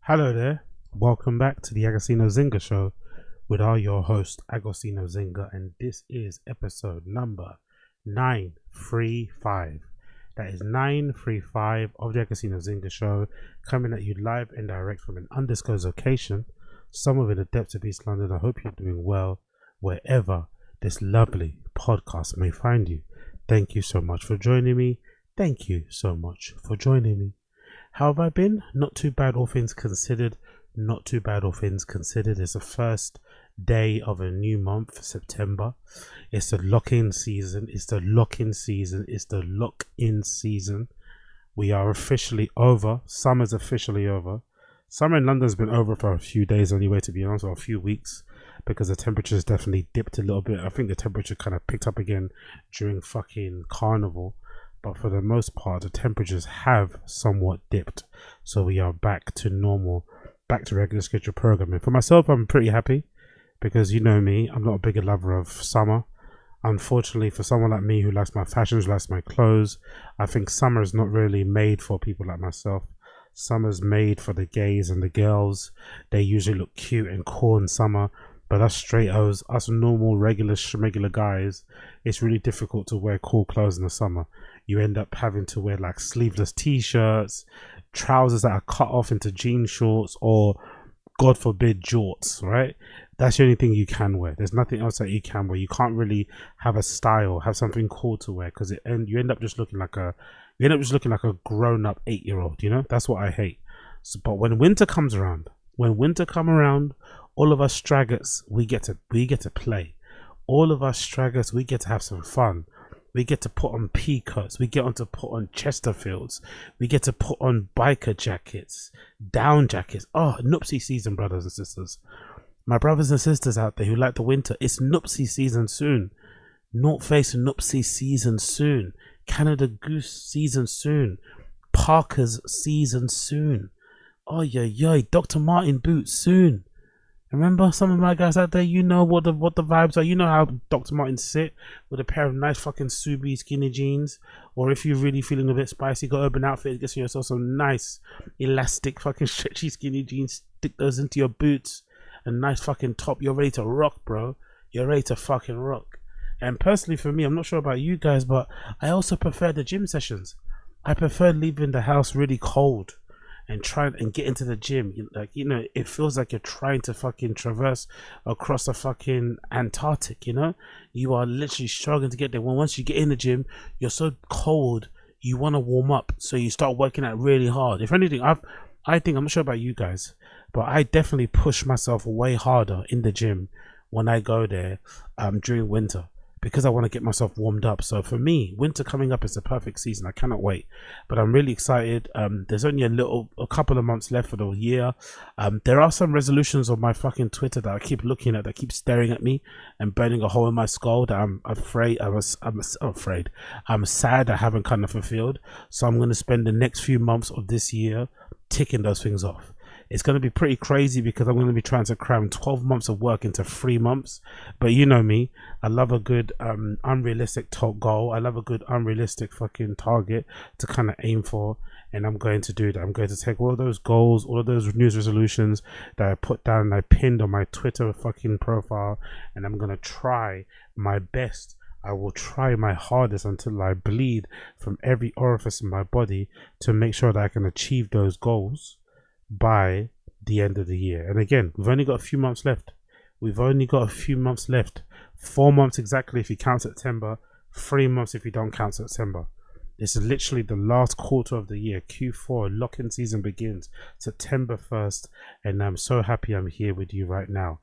Hello there. Welcome back to the Agostino Zinga Show with your host, Agostino Zinga, and this is episode number 935. That is 935 of the Agostino Zinga Show, coming at you live and direct from an undisclosed location, somewhere in the depths of East London. I hope you're doing well wherever this lovely podcast may find you. Thank you so much for joining me. Thank you so much for joining me. How have I been? Not too bad, all things considered. Not too bad, all things considered. It's the first day of a new month, September. It's the lock-in season. It's the lock-in season. It's the lock-in season. We are officially over. Summer's officially over. Summer in London's been over for a few days anyway, to be honest, or a few weeks, because the temperature's definitely dipped a little bit. I think the temperature kind of picked up again during fucking Carnival. But for the most part, the temperatures have somewhat dipped. So we are back to normal, back to regular schedule programming. For myself, I'm pretty happy because you know me, I'm not a big lover of summer. Unfortunately, for someone like me who likes my fashions, who likes my clothes, I think summer is not really made for people like myself. Summer's made for the gays and the girls. They usually look cute and cool in summer. But us straight-os, us normal, regular guys, it's really difficult to wear cool clothes in the summer. You end up having to wear like sleeveless t-shirts, trousers that are cut off into jean shorts, or God forbid jorts, right? That's the only thing you can wear. There's nothing else that you can wear. You can't really have a style, have something cool to wear, because you end up just looking like a grown-up 8-year-old, you know? That's what I hate. So, but when winter comes around, all of us straggers, we get to play. All of us straggers, we get to have some fun. We get to put on peacoats. We get to put on Chesterfields. We get to put on biker jackets, down jackets. Oh, Nupsy season, brothers and sisters. My brothers and sisters out there who like the winter, it's Nupsy season soon. North Face Nupsy season soon. Canada Goose season soon. Parker's season soon. Oh, yeah, Dr. Martin boots soon. Remember, some of my guys out there, you know what the vibes are. You know how Dr. Martens sit with a pair of nice fucking Subi skinny jeans. Or if you're really feeling a bit spicy, go Urban Outfitters, get yourself some nice elastic fucking stretchy skinny jeans. Stick those into your boots. A nice fucking top. You're ready to rock, bro. You're ready to fucking rock. And personally for me, I'm not sure about you guys, but I also prefer the gym sessions. I prefer leaving the house really cold and try and get into the gym. Like, you know, it feels like you're trying to fucking traverse across the fucking Antarctic, you know? You are literally struggling to get there. Well, once you get in the gym, you're so cold, you want to warm up. So you start working out really hard. If anything, I think, I'm not sure about you guys, but I definitely push myself way harder in the gym when I go there during winter, because I want to get myself warmed up. So for me, winter coming up is the perfect season. I cannot wait, but I'm really excited. There's only a couple of months left for the year. There are some resolutions on my fucking Twitter that I keep looking at, that keep staring at me and burning a hole in my skull, that I'm sad I haven't kind of fulfilled. So I'm going to spend the next few months of this year ticking those things off. It's going to be pretty crazy because I'm going to be trying to cram 12 months of work into 3 months. But you know me, I love a good unrealistic top goal. I love a good unrealistic fucking target to kind of aim for. And I'm going to do that. I'm going to take all of those goals, all of those news resolutions that I put down and I pinned on my Twitter fucking profile. And I'm going to try my best. I will try my hardest until I bleed from every orifice in my body to make sure that I can achieve those goals by the end of the year. And again, we've only got a few months left. 4 months exactly if you count September, 3 months if you don't count September. This is literally the last quarter of the year. Q4 lock-in season begins September 1st, and I'm so happy I'm here with you right now.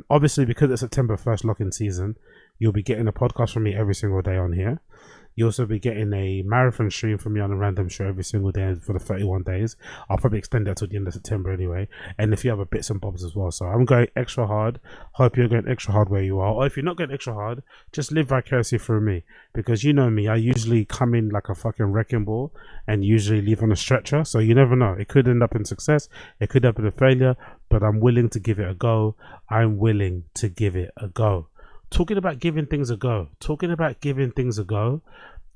Obviously, because it's September 1st lock-in season, you'll be getting a podcast from me every single day on here. You'll also be getting a marathon stream from me on a random show every single day for the 31 days. I'll probably extend that to the end of September anyway. And if you have a bits and bobs as well. So I'm going extra hard. Hope you're going extra hard where you are. Or if you're not going extra hard, just live vicariously through me. Because you know me, I usually come in like a fucking wrecking ball and usually leave on a stretcher. So you never know. It could end up in success. It could end up in a failure. But I'm willing to give it a go. Talking about giving things a go,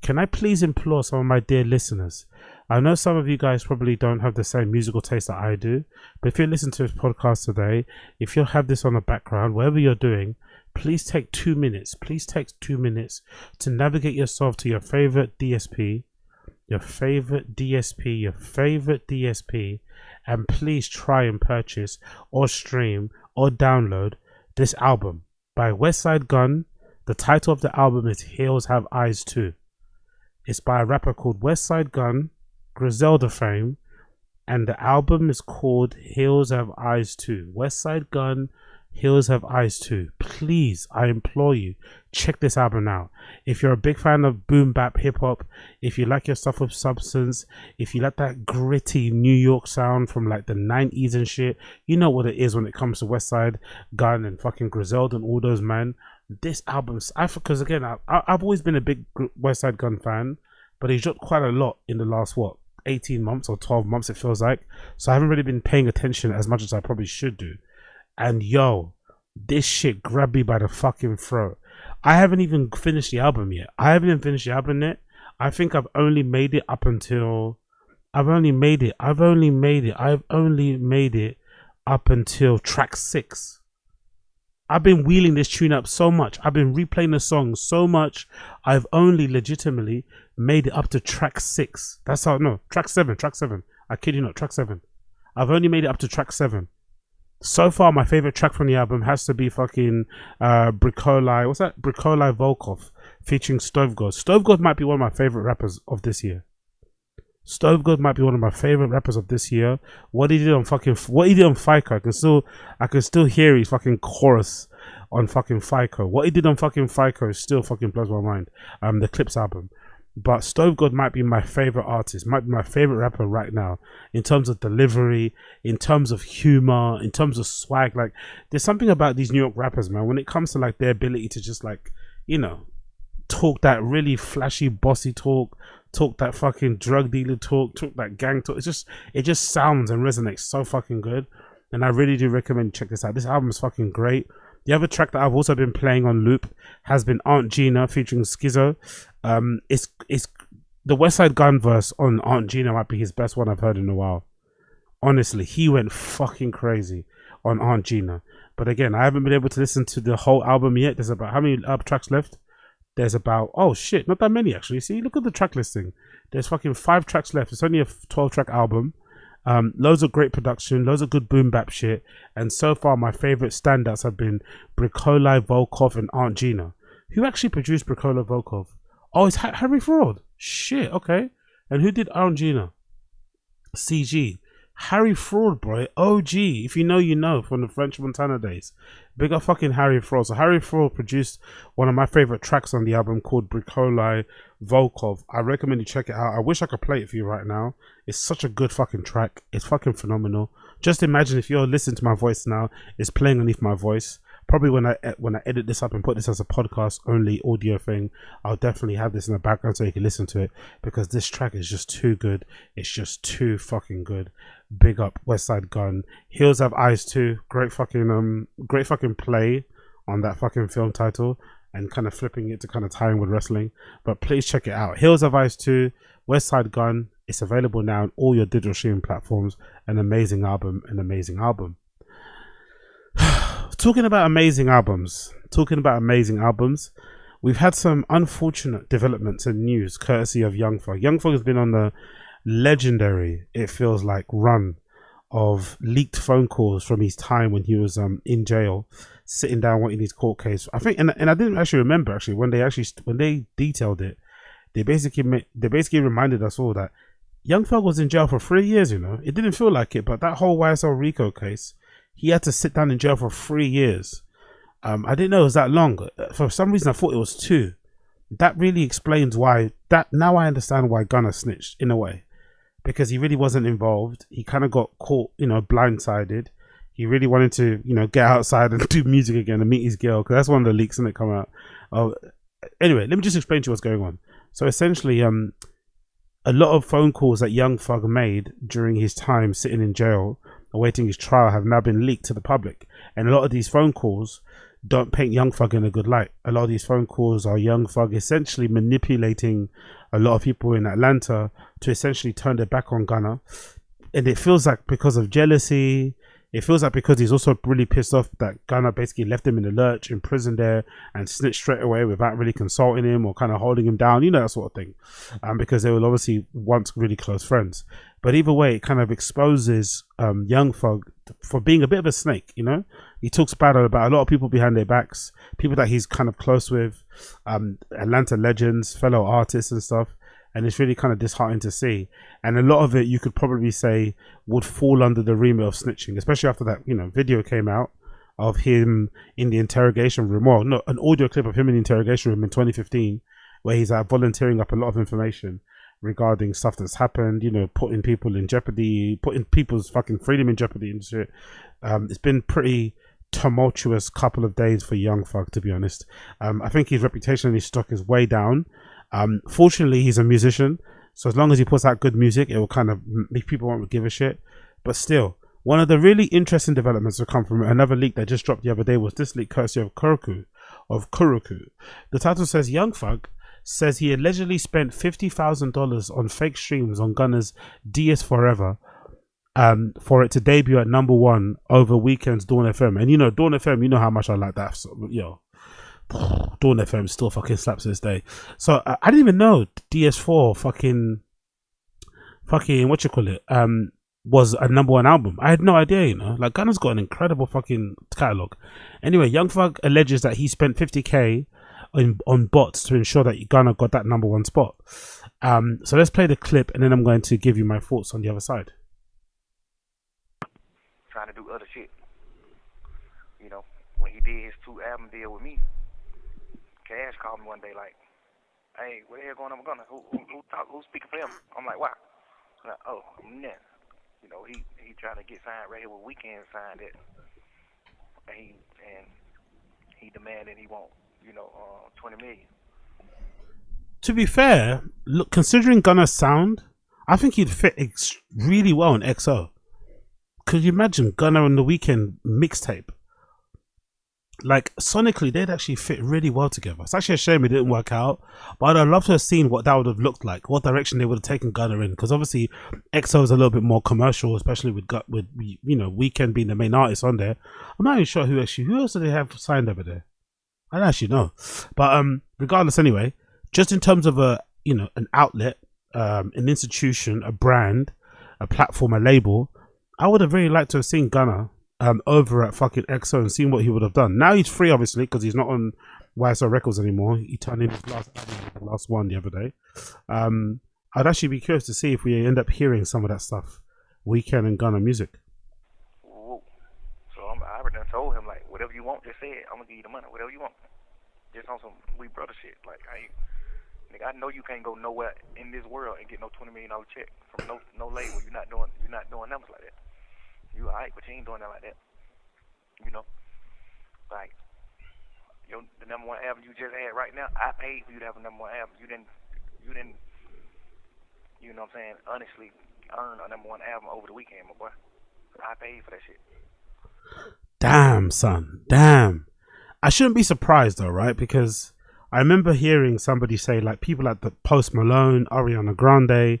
can I please implore some of my dear listeners? I know some of you guys probably don't have the same musical taste that I do, but if you listen to this podcast today, if you'll have this on the background, whatever you're doing, please take 2 minutes. Please take 2 minutes to navigate yourself to your favorite DSP, and please try and purchase or stream or download this album by Westside Gunn. The title of the album is Hills Have Eyes Too. It's by a rapper called Westside Gunn, Griselda fame, and the album is called Hills Have Eyes Too. Westside Gunn, Hills Have Eyes Too. Please, I implore you, check this album out. If you're a big fan of boom bap hip hop, if you like your stuff with substance, if you like that gritty New York sound from like the 90s and shit, you know what it is when it comes to Westside Gunn and fucking Griselda and all those, man. This album's, because again, I've always been a big Westside Gunn fan, but he's dropped quite a lot in the last 18 months or 12 months, it feels like. So I haven't really been paying attention as much as I probably should do. And yo, this shit grabbed me by the fucking throat. I haven't even finished the album yet. I think I've only made it up until track 6. I've been wheeling this tune up so much. I've been replaying the song so much. I've only legitimately made it up to track 6. That's how, no, track 7. I kid you not, track 7. I've only made it up to track 7. So far, my favorite track from the album has to be fucking Bricolai. What's that? Bricolai Volkov featuring Stove God. Stove God might be one of my favorite rappers of this year. What he did on FICO, I can still hear his fucking chorus on fucking FICO. What he did on fucking FICO still fucking blows my mind. The Clips album. But Stove God might be my favorite artist, might be my favorite rapper right now in terms of delivery, in terms of humor, in terms of swag. Like, there's something about these New York rappers, man, when it comes to like their ability to just like, you know, talk that really flashy, bossy talk that fucking drug dealer talk that gang talk. It just sounds and resonates so fucking good. And I really do recommend you check this out. This album is fucking great. The other track that I've also been playing on loop has been Aunt Gina featuring Schizo. It's the Westside Gunn verse on Aunt Gina might be his best one I've heard in a while. Honestly, he went fucking crazy on Aunt Gina. But again, I haven't been able to listen to the whole album yet. There's about, how many tracks left? There's about, oh shit, not that many actually. See, look at the track listing. There's fucking 5 tracks left. It's only a 12-track album. Loads of great production, loads of good boom bap shit, and so far my favorite standouts have been Bricolai Volkov and Aunt Gina. Who actually produced Bricolai Volkov? Oh, it's Harry Fraud. Shit, okay. And who did Aunt Gina? CG. Harry Fraud, bro. OG. If you know, you know, from the French Montana days. Big up fucking Harry Fraud. So Harry Fraud produced one of my favorite tracks on the album called Bricolai Volkov. I recommend you check it out. I wish I could play it for you right now. It's such a good fucking track. It's fucking phenomenal. Just imagine if you're listening to my voice now, it's playing underneath my voice. Probably when I edit this up and put this as a podcast only audio thing, I'll definitely have this in the background so you can listen to it, because this track is just too good. It's just too fucking good. Big up Westside Gunn. Hills Have Eyes Too. Great fucking play on that fucking film title and kind of flipping it to kind of tie in with wrestling. But please check it out. Hills Have Eyes Too. Westside Gunn. It's available now on all your digital streaming platforms. An amazing album. Talking about amazing albums, we've had some unfortunate developments and news courtesy of Young Thug. Young Thug has been on the legendary, it feels like, run of leaked phone calls from his time when he was in jail, sitting down waiting his court case. I think, and I didn't actually remember when they detailed it. They basically reminded us all that Young Thug was in jail for 3 years. You know, it didn't feel like it, but that whole YSL Rico case, he had to sit down in jail for 3 years. I didn't know it was that long. For some reason, I thought it was 2. That really explains why. Now I understand why Gunna snitched in a way, because he really wasn't involved. He kind of got caught, you know, blindsided. He really wanted to, you know, get outside and do music again and meet his girl, because that's one of the leaks that come out. Anyway, let me just explain to you what's going on. So essentially, a lot of phone calls that Young Thug made during his time sitting in jail awaiting his trial have now been leaked to the public, and a lot of these phone calls don't paint Young Thug in a good light. A lot of these phone calls are Young Thug essentially manipulating a lot of people in Atlanta to essentially turn their back on Gunna. And it feels like because of jealousy, it feels like because he's also really pissed off that Gunna basically left him in the lurch in prison there and snitched straight away without really consulting him or kind of holding him down, you know, that sort of thing. Because they were obviously once really close friends. But either way, it kind of exposes Young Thug for being a bit of a snake, you know? He talks bad about a lot of people behind their backs, people that he's kind of close with, Atlanta legends, fellow artists and stuff. And it's really kind of disheartening to see. And a lot of it, you could probably say, would fall under the remit of snitching, especially after that, you know, video came out of him in the interrogation room. Well, no, an audio clip of him in the interrogation room in 2015, where he's volunteering up a lot of information regarding stuff that's happened, you know, putting people in jeopardy, putting people's fucking freedom in jeopardy and shit. It's been pretty tumultuous couple of days for Young Thug, to be honest. I think his reputation and his stock is way down. Fortunately, he's a musician, so as long as he puts out good music, it will kind of make people won't give a shit. But still, one of the really interesting developments to come from another leak that just dropped the other day was this leak courtesy of Kuroku. The title says Young Thug says he allegedly spent $50,000 on fake streams on Gunna's DS Forever for it to debut at #1 over Weeknd's Dawn FM. And you know, Dawn FM, you know how much I like that. So, yo, Dawn FM still fucking slaps to this day. So I didn't even know DS4 fucking what you call it was a #1 album. I had no idea, you know. Like, Gunna's got an incredible fucking catalog. Anyway, Young Thug alleges that he spent 50k on bots to ensure that Gunna got that #1 spot. So let's play the clip, and then I'm going to give you my thoughts on the other side. Trying to do other shit, you know. When he did his 2 album deal with me, Cash called me one day like, "Hey, what the hell going on with Gunna? Who's speaking for him?" I'm like, "Why?" I'm like, "Oh, nah. You know, he trying to get signed right here with Weeknd signed it, and he demanded he want, you know, 20 million." To be fair, look, considering Gunna's sound, I think he'd fit really well in XO. Could you imagine Gunna and the Weeknd mixtape? Like, sonically, they'd actually fit really well together. It's actually a shame it didn't work out, but I'd love to have seen what that would have looked like, what direction they would have taken Gunna in, because obviously XO is a little bit more commercial, especially with you know, Weeknd being the main artist on there. I'm not even sure who else do they have signed over there. I don't actually know, but regardless, anyway, just in terms of an outlet, an institution, a brand, a platform, a label, I would have really liked to have seen Gunna over at fucking XO and seen what he would have done. Now he's free, obviously, because he's not on YSL Records anymore. He turned in his last one the other day. I'd actually be curious to see if we end up hearing some of that stuff, Weeknd and Gunna music. Whoa. So I already told him, like, whatever you want, just say it. I'm gonna give you the money, whatever you want. Just on some we brother shit. Like, nigga, I know you can't go nowhere in this world and get no $20 million check from no label. You're not doing numbers like that. You alright, but you ain't doing that like that. You know, like the #1 album you just had right now. I paid for you to have a #1 album. You didn't. You know what I'm saying? Honestly, earn a #1 album over the Weeknd, my boy. I paid for that shit. Damn, son. Damn. I shouldn't be surprised though, right? Because I remember hearing somebody say, like, people like the Post Malone, Ariana Grande,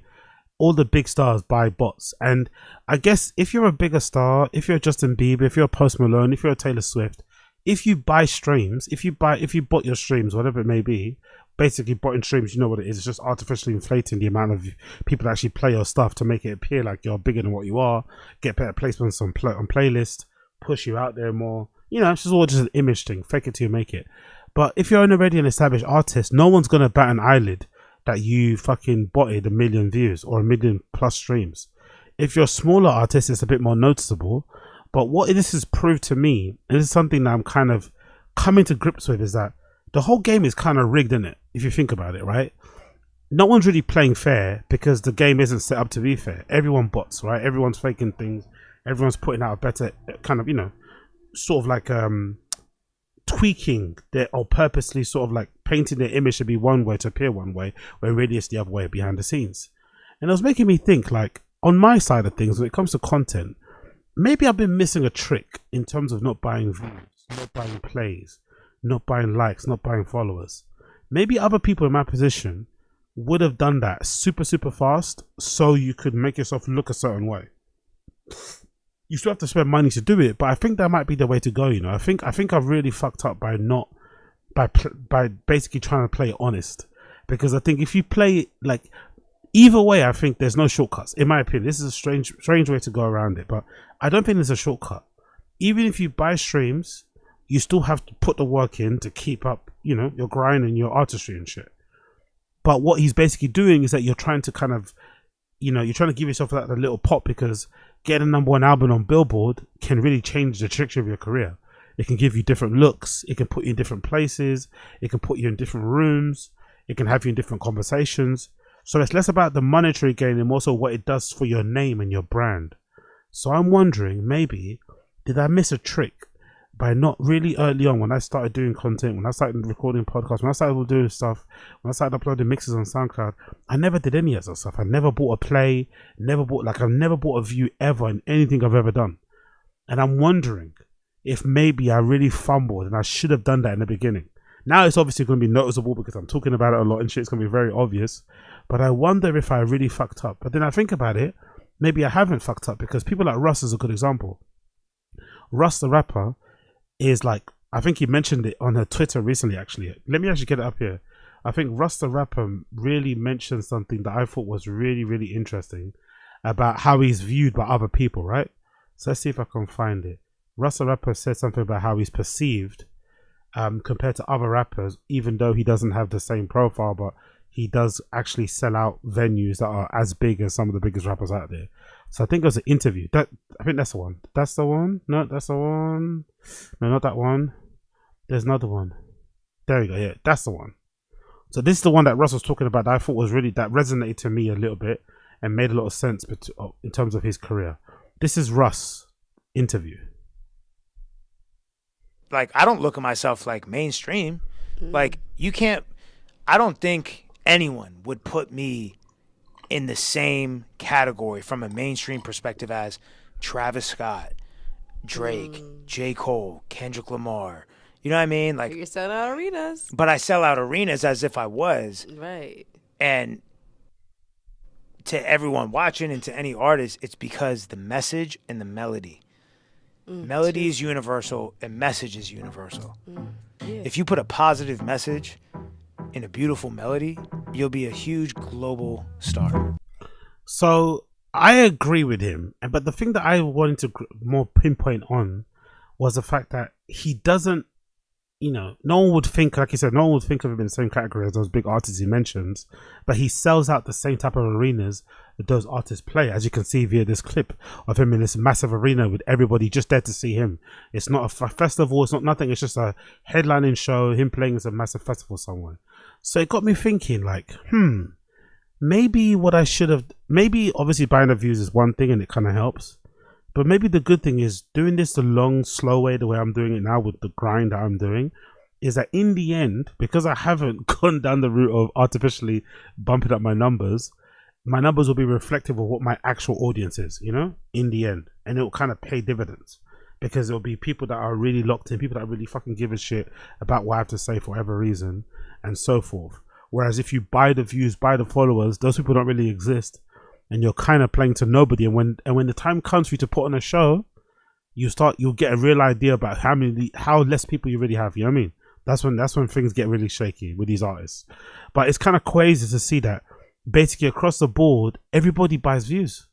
all the big stars buy bots. And I guess if you're a bigger star, if you're Justin Bieber, if you're Post Malone, if you're Taylor Swift, if you buy streams, if you bought your streams, whatever it may be, basically botting streams, you know what it is. It's just artificially inflating the amount of people that actually play your stuff to make it appear like you're bigger than what you are, get better placements on playlists, push you out there more. You know, it's just all just an image thing. Fake it till you make it. But if you're already an established artist, no one's going to bat an eyelid that you fucking botted 1 million views or 1 million plus streams. If you're a smaller artist, it's a bit more noticeable. But what this has proved to me, and this is something that I'm kind of coming to grips with, is that the whole game is kind of rigged, isn't it? If you think about it, right? No one's really playing fair because the game isn't set up to be fair. Everyone bots, right? Everyone's faking things. Everyone's putting out a better kind of, you know, sort of like tweaking their, or purposely sort of like painting their image to be one way, to appear one way, when really it's the other way behind the scenes. And it was making me think, like, on my side of things, when it comes to content, maybe I've been missing a trick in terms of not buying views, not buying plays, not buying likes, not buying followers. Maybe other people in my position would have done that super, super fast so you could make yourself look a certain way. You still have to spend money to do it, but I think that might be the way to go. You know, I think I've really fucked up by by basically trying to play honest, because I think if you play like either way, I think there's no shortcuts. In my opinion, this is a strange way to go around it, but I don't think there's a shortcut. Even if you buy streams, you still have to put the work in to keep up, you know, your grind and your artistry and shit. But what he's basically doing is that you're trying to kind of, you know, you're trying to give yourself that little pop, because getting a #1 album on Billboard can really change the trajectory of your career. It can give you different looks. It can put you in different places. It can put you in different rooms. It can have you in different conversations. So it's less about the monetary gain and more so what it does for your name and your brand. So I'm wondering, maybe, did I miss a trick by not really early on, when I started doing content, when I started recording podcasts, when I started doing stuff, when I started uploading mixes on SoundCloud, I never did any of that stuff. I never bought a play, I've never bought a view ever in anything I've ever done. And I'm wondering if maybe I really fumbled and I should have done that in the beginning. Now it's obviously going to be noticeable because I'm talking about it a lot and shit. It's going to be very obvious. But I wonder if I really fucked up. But then I think about it, maybe I haven't fucked up, because people like Russ is a good example. Russ the rapper is like, I think he mentioned it on her Twitter recently, actually. Let me actually get it up here. I think Russ the rapper really mentioned something that I thought was really, really interesting about how he's viewed by other people, right? So let's see if I can find it. Russ the rapper said something about how he's perceived compared to other rappers, even though he doesn't have the same profile, but he does actually sell out venues that are as big as some of the biggest rappers out there. So I think it was an interview. I think that's the one. That's the one? No, that's the one. No, not that one. There's another one. There we go. Yeah, that's the one. So this is the one that Russ was talking about that I thought was really, that resonated to me a little bit and made a lot of sense in terms of his career. This is Russ interview. Like, I don't look at myself like mainstream. Like, you can't, I don't think anyone would put me in the same category from a mainstream perspective as Travis Scott, Drake, J. Cole, Kendrick Lamar. You know what I mean? Like, you're selling out arenas. But I sell out arenas as if I was. Right. And to everyone watching and to any artist, it's because the message and the melody. Melody is universal and message is universal. Yeah. If you put a positive message in a beautiful melody, you'll be a huge global star. So I agree with him, but the thing that I wanted to more pinpoint on was the fact that he doesn't, you know, no one would think, like you said, no one would think of him in the same category as those big artists he mentions, but he sells out the same type of arenas that those artists play, as you can see via this clip of him in this massive arena with everybody just there to see him. It's not a festival, it's not nothing, it's just a headlining show, him playing as a massive festival somewhere. So it got me thinking, like, maybe what I should have, maybe obviously buying the views is one thing and it kind of helps, but maybe the good thing is doing this the long, slow way, the way I'm doing it now with the grind that I'm doing, is that in the end, because I haven't gone down the route of artificially bumping up my numbers will be reflective of what my actual audience is, you know, in the end. And it will kind of pay dividends, because it'll be people that are really locked in, people that really fucking give a shit about what I have to say for whatever reason, and so forth. Whereas if you buy the views, buy the followers, those people don't really exist, and you're kind of playing to nobody. And when the time comes for you to put on a show, you'll get a real idea about how less people you really have. You know what I mean? That's when things get really shaky with these artists. But it's kind of crazy to see that basically across the board, everybody buys views.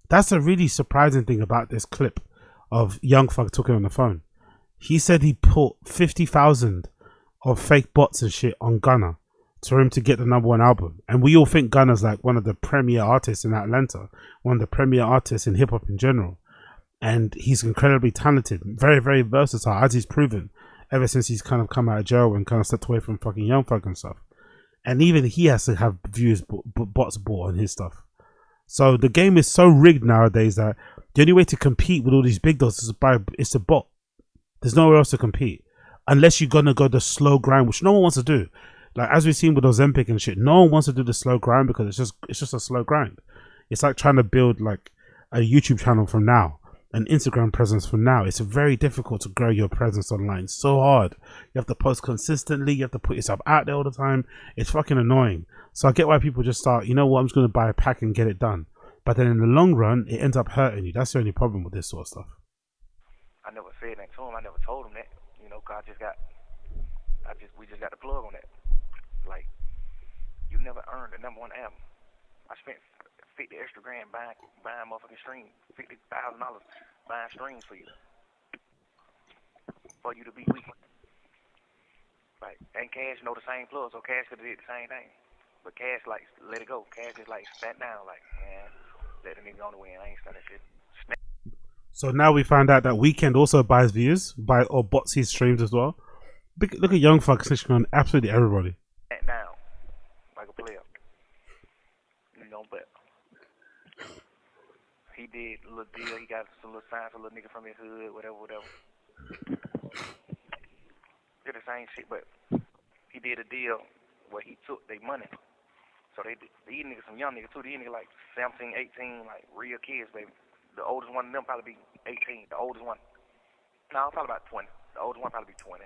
That's a really surprising thing about this clip of Young Thug talking on the phone. He said he put 50,000 of fake bots and shit on Gunna for him to get the #1 album. And we all think Gunna's like one of the premier artists in Atlanta, one of the premier artists in hip hop in general. And he's incredibly talented, very, very versatile, as he's proven ever since he's kind of come out of jail and kind of stepped away from fucking Young Thug and stuff. And even he has to have views, bots bought on his stuff. So the game is so rigged nowadays that the only way to compete with all these big dogs is to bot. There's nowhere else to compete. Unless you're going to go the slow grind, which no one wants to do. Like, as we've seen with Ozempic and shit, no one wants to do the slow grind because it's just a slow grind. It's like trying to build like a YouTube channel from now an Instagram presence for now. It's very difficult to grow your presence online. So hard. You have to post consistently. You have to put yourself out there all the time. It's fucking annoying. So I get why people just start, you know what, I'm just going to buy a pack and get it done. But then in the long run, it ends up hurting you. That's the only problem with this sort of stuff. I never said that to him. I never told him that. You know, cause we just got the plug on that. Like, you never earned the #1 album. I spent 50 extra grand buying motherfucking streams, $50,000 buying streams for you to be Weeknd. Like, and Cash know the same plug, so Cash could have did the same thing. But Cash like let it go. Cash is like spat down, like, man, let the nigga on the win. I ain't starting shit. So now we find out that Weeknd also buys views, or bots his streams as well. Look at Young Thug snitching on absolutely everybody. Spat down like a player. You know, but he did a little deal. He got some little signs for a little nigga from his hood, whatever. Did the same shit, but he did a deal where he took their money. So these niggas, some young niggas too. These niggas like 17, 18, like real kids, baby. The oldest one of them probably be 18. The oldest one, no, probably about 20. The oldest one probably be 20.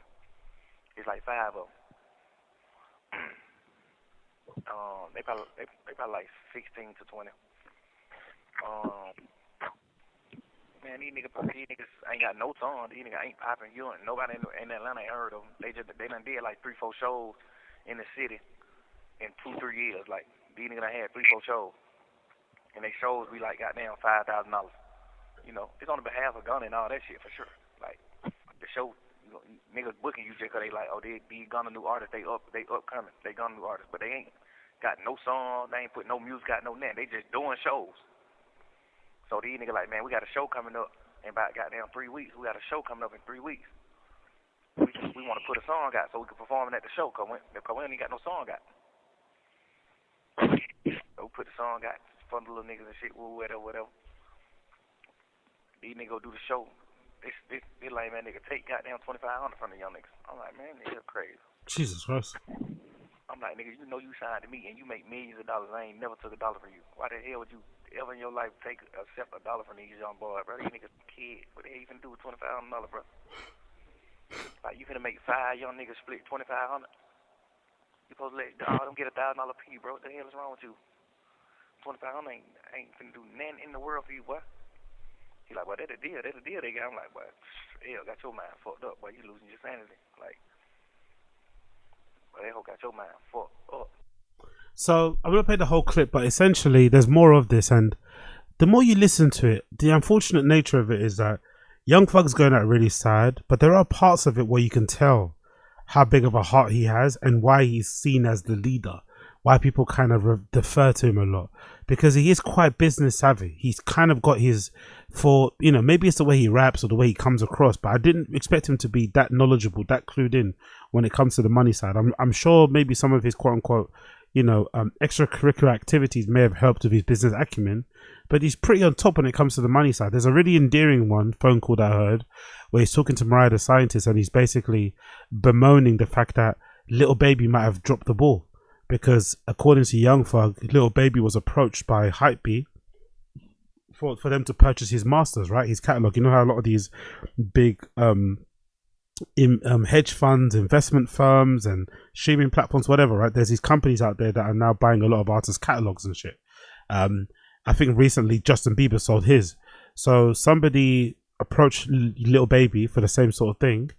It's like 5 of them. They probably like 16 to 20. Man, these niggas ain't got no tongue. These niggas ain't popping. Nobody in Atlanta ain't heard of them. They done did like 3-4 shows in the city in 2-3 years. Like, these niggas done had 3-4 shows. And they shows be like goddamn $5,000. You know, it's on the behalf of Gunna and all that shit for sure. Like, the show, you know, niggas booking you just cause they like, oh, they Gunna new artists, they upcoming, they Gunna new artists, but they ain't got no song, they ain't put no music out, no nothing. They just doing shows. So these niggas like, man, we got a show coming up in about goddamn 3 weeks. We got a show coming up in 3 weeks. We want to put a song out so we can perform it at the show, cause we ain't got no song out. So we put the song out, fun little niggas and shit, whatever. These niggas go do the show. This lame man nigga take goddamn $2,500 from the young niggas. I'm like, man, nigga crazy. Jesus Christ. I'm like, nigga, you know you signed to me and you make millions of dollars. I ain't never took $1 from you. Why the hell would you ever in your life accept $1 from these young boys, bro? These niggas kids. What the hell you finna do with $2,500, bro? Like, you finna make 5 young niggas split $2,500? You supposed to let them get $1,000 piece, bro. What the hell is wrong with you? $2,500 ain't finna do nothing in the world for you, boy. He like, well, that's a deal they got. I'm like, boy, hell, got your mind fucked up, boy. You losing your sanity. Like, well, that hoe got your mind fucked up. So I'm gonna play the whole clip, but essentially there's more of this, and the more you listen to it, the unfortunate nature of it is that Young Thug's going out really sad, but there are parts of it where you can tell how big of a heart he has and why he's seen as the leader, why people kind of defer to him a lot, because he is quite business savvy. He's kind of got his, for, you know, maybe it's the way he raps or the way he comes across, but I didn't expect him to be that knowledgeable, that clued in when it comes to the money side. I'm sure maybe some of his quote unquote, you know, extracurricular activities may have helped with his business acumen, but he's pretty on top when it comes to the money side. There's a really endearing phone call that I heard where he's talking to Mariah the Scientist, and he's basically bemoaning the fact that Lil Baby might have dropped the ball, because according to Young Thug, Lil Baby was approached by Hypebeast for them to purchase his masters, right? His catalog. You know how a lot of these big hedge funds, investment firms, and streaming platforms, whatever, right? There's these companies out there that are now buying a lot of artists' catalogs and shit. I think recently Justin Bieber sold his. So somebody approached Lil Baby for the same sort of thing,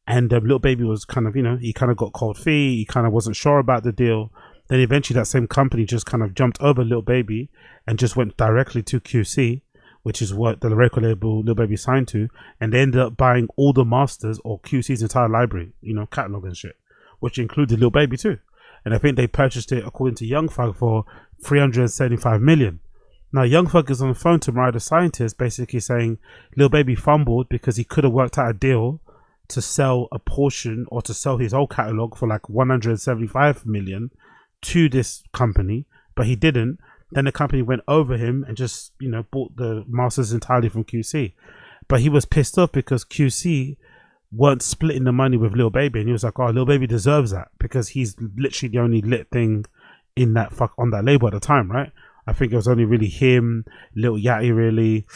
and Lil Baby was kind of, you know, he kind of got cold feet. He kind of wasn't sure about the deal. Then eventually that same company just kind of jumped over Lil Baby and just went directly to QC, which is what the record label Lil Baby signed to, and they ended up buying all the masters or QC's entire library, you know, catalog and shit, which included Lil Baby too. And I think they purchased it, according to Young Thug, for $375 million. Now Young Thug is on the phone to Mariah the Scientist, basically saying Lil Baby fumbled because he could have worked out a deal to sell a portion or to sell his whole catalog for like $175 million to this company, but he didn't. Then the company went over him and just, you know, bought the masters entirely from QC. But he was pissed off because QC weren't splitting the money with Lil Baby, and he was like, oh, Lil Baby deserves that because he's literally the only lit thing in that on that label at the time, right? I think it was only really him, Lil Yachty, really,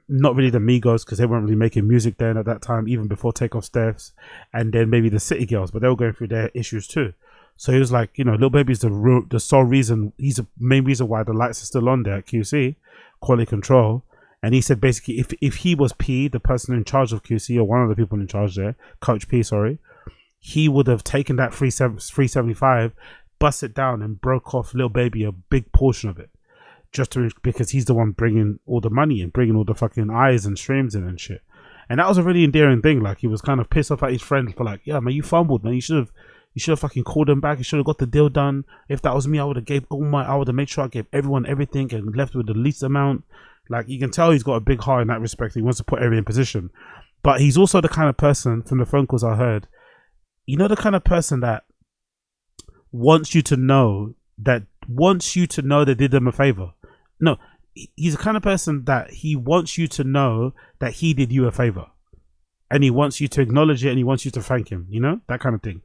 not really the Migos because they weren't really making music then at that time, even before Takeoff Steps, and then maybe the City Girls, but they were going through their issues too. So he was like, you know, Lil Baby's the sole reason, he's the main reason why the lights are still on there at QC, Quality Control. And he said basically if he was P, the person in charge of QC, or one of the people in charge there, Coach P, sorry, he would have taken that 375, bust it down and broke off Lil Baby a big portion of it. Because he's the one bringing all the money and bringing all the fucking eyes and streams in and shit. And that was a really endearing thing. Like, he was kind of pissed off at his friend for like, yeah, man, you fumbled, man. You should have fucking called him back. You should have got the deal done. If that was me, I would have made sure I gave everyone everything and left with the least amount. Like, you can tell he's got a big heart in that respect. He wants to put everyone in position. But he's also the kind of person, from the phone calls I heard, you know, the kind of person that wants you to know they did them a favor. No, he's the kind of person that he wants you to know that he did you a favor. And he wants you to acknowledge it and he wants you to thank him, you know, that kind of thing.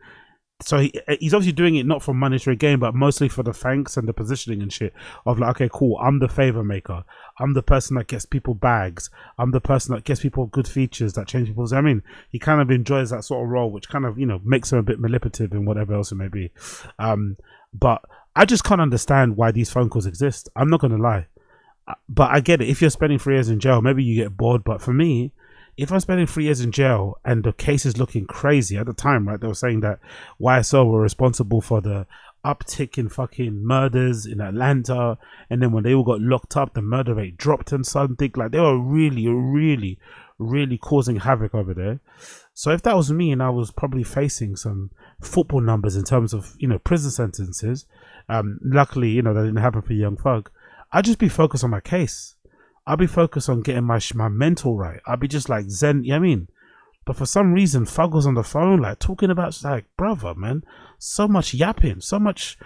So he's obviously doing it not for monetary gain, but mostly for the thanks and the positioning and shit of like, okay, cool, I'm the favor maker. I'm the person that gets people bags. I'm the person that gets people good features that change people's. I mean, he kind of enjoys that sort of role, which kind of, you know, makes him a bit manipulative and whatever else it may be. But I just can't understand why these phone calls exist. I'm not going to lie. But I get it. If you're spending 3 years in jail, maybe you get bored. But for me, if I'm spending 3 years in jail and the case is looking crazy at the time, right? They were saying that YSL were responsible for the uptick in fucking murders in Atlanta. And then when they all got locked up, the murder rate dropped and something. Like, they were really causing havoc over there. So if that was me and I was probably facing some football numbers in terms of, you know, prison sentences, luckily, you know, that didn't happen for Young Thug, I'd just be focused on my case. I'll be focused on getting my mental right. I'll be just like zen, you know what I mean? But for some reason, Thug was on the phone, like talking about, like, brother, man, so much yapping, so much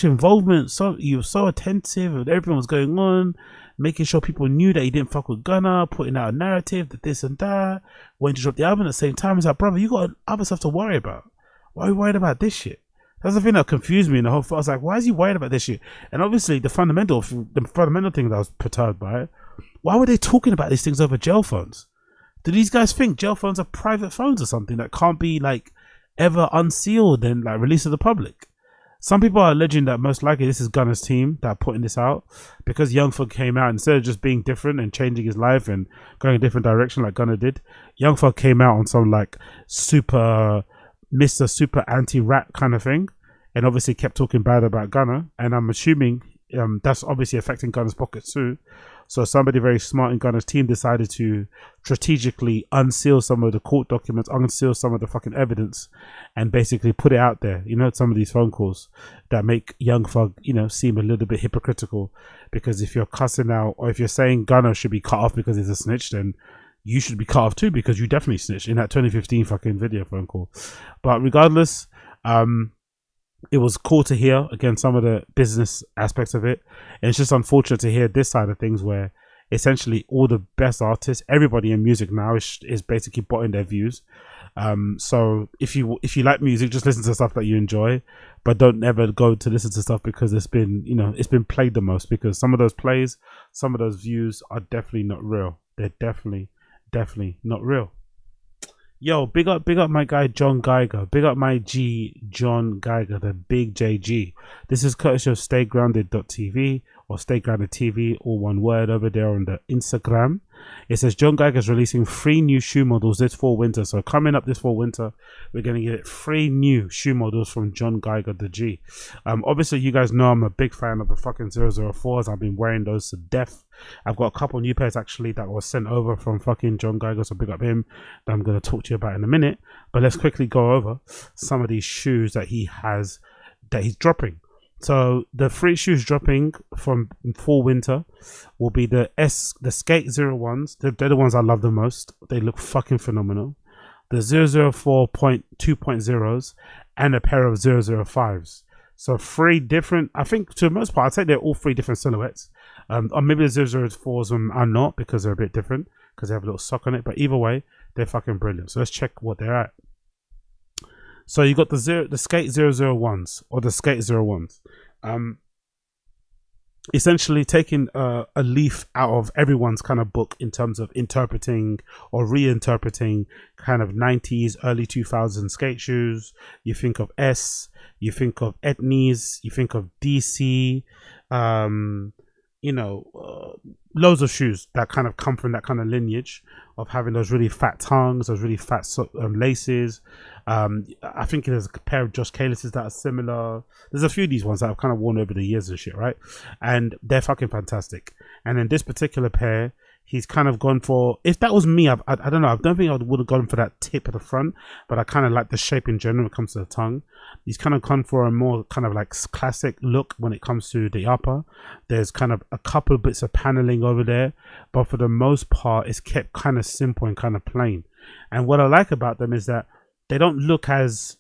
involvement. So you were so attentive and everything was going on, making sure people knew that he didn't fuck with Gunna, putting out a narrative that this and that. When to drop the album at the same time, it's like, brother, you got other stuff to worry about. Why are you worried about this shit? That's the thing that confused me in the whole thing. I was like, why is he worried about this shit? And obviously the fundamental thing that I was perturbed by, why were they talking about these things over jail phones? Do these guys think jail phones are private phones or something that can't be like ever unsealed and like released to the public? Some people are alleging that most likely this is Gunna's team that are putting this out because Young Thug came out, instead of just being different and changing his life and going a different direction like Gunna did. Young Thug came out on some like super Mr. Super anti-rap kind of thing, and obviously kept talking bad about Gunna, and I'm assuming that's obviously affecting Gunna's pockets too. So somebody very smart in Gunna's team decided to strategically unseal some of the court documents, unseal some of the fucking evidence, and basically put it out there. You know, some of these phone calls that make Young Thug, you know, seem a little bit hypocritical, because if you're cussing out, or if you're saying Gunna should be cut off because he's a snitch, then you should be cut off too, because you definitely snitched in that 2015 fucking video phone call. But regardless, it was cool to hear, again, some of the business aspects of it. And it's just unfortunate to hear this side of things where essentially all the best artists, everybody in music now is basically botting their views. So if you like music, just listen to stuff that you enjoy, but don't ever go to listen to stuff because it's been played the most, because some of those plays, some of those views are definitely not real. They're definitely not real. Yo, big up my guy John Geiger. Big up my G John Geiger, the big JG. This is courtesy of StayGrounded.tv or Stay Grounded TV, all one word, over there on the Instagram. It says John Geiger is releasing 3 new shoe models this fall winter. So coming up this fall winter, we're going to get 3 new shoe models from John Geiger, the G. Obviously, you guys know I'm a big fan of the fucking 004s. I've been wearing those to death. I've got a couple new pairs actually that was sent over from fucking John Geiger, so big up him, that I'm going to talk to you about in a minute. But let's quickly go over some of these shoes that he's dropping. So the 3 shoes dropping from fall winter will be the Skate 01s. They're the ones I love the most. They look fucking phenomenal. The 004.2.0s and a pair of 005s. So 3 different, I think to the most part, I'd say they're all 3 different silhouettes. Or maybe the 004s are not, because they're a bit different, because they have a little sock on it. But either way, they're fucking brilliant. So let's check what they're at. So you got the Skate 001s or the Skate 01s. essentially taking a leaf out of everyone's kind of book in terms of interpreting or reinterpreting kind of 90s, early 2000s skate shoes. You think of S, you think of Etnies, you think of DC, loads of shoes that kind of come from that kind of lineage of having those really fat tongues, those really fat laces. I think there's a pair of Josh Kalises that are similar. There's a few of these ones that I've kind of worn over the years and shit, right? And they're fucking fantastic. And in this particular pair, he's kind of gone for, if that was me, I don't know, I don't think I would have gone for that tip at the front, but I kind of like the shape in general when it comes to the tongue. He's kind of gone for a more kind of like classic look when it comes to the upper. There's kind of a couple bits of paneling over there, but for the most part, it's kept kind of simple and kind of plain. And what I like about them is that they don't look as,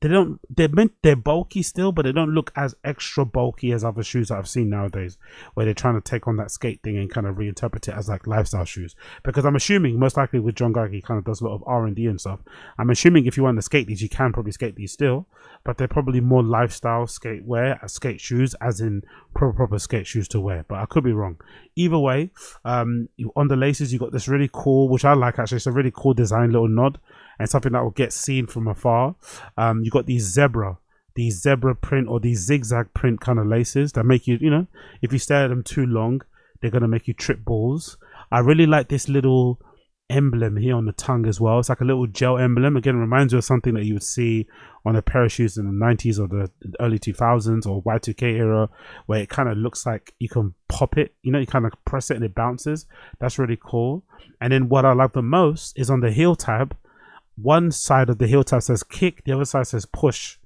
they're bulky still, but they don't look as extra bulky as other shoes that I've seen nowadays, where they're trying to take on that skate thing and kind of reinterpret it as like lifestyle shoes. Because I'm assuming most likely with John Geiger, he kind of does a lot of R&D and stuff. I'm assuming if you want to skate these, you can probably skate these still, but they're probably more lifestyle skate wear, skate shoes, as in proper skate shoes to wear. But I could be wrong. Either way, on the laces, you got this really cool, which I like actually. It's a really cool design, little nod, and something that will get seen from afar. You got these zebra print or these zigzag print kind of laces that make you, if you stare at them too long, they're going to make you trip balls. I really like this little emblem here on the tongue as well. It's like a little gel emblem. Again, it reminds you of something that you would see on a pair of shoes in the 90s or the early 2000s or Y2K era, where it kind of looks like you can pop it, you kind of press it and it bounces. That's really cool. And then what I love the most is on the heel tab, one side of the heel tab says kick, the other side says push.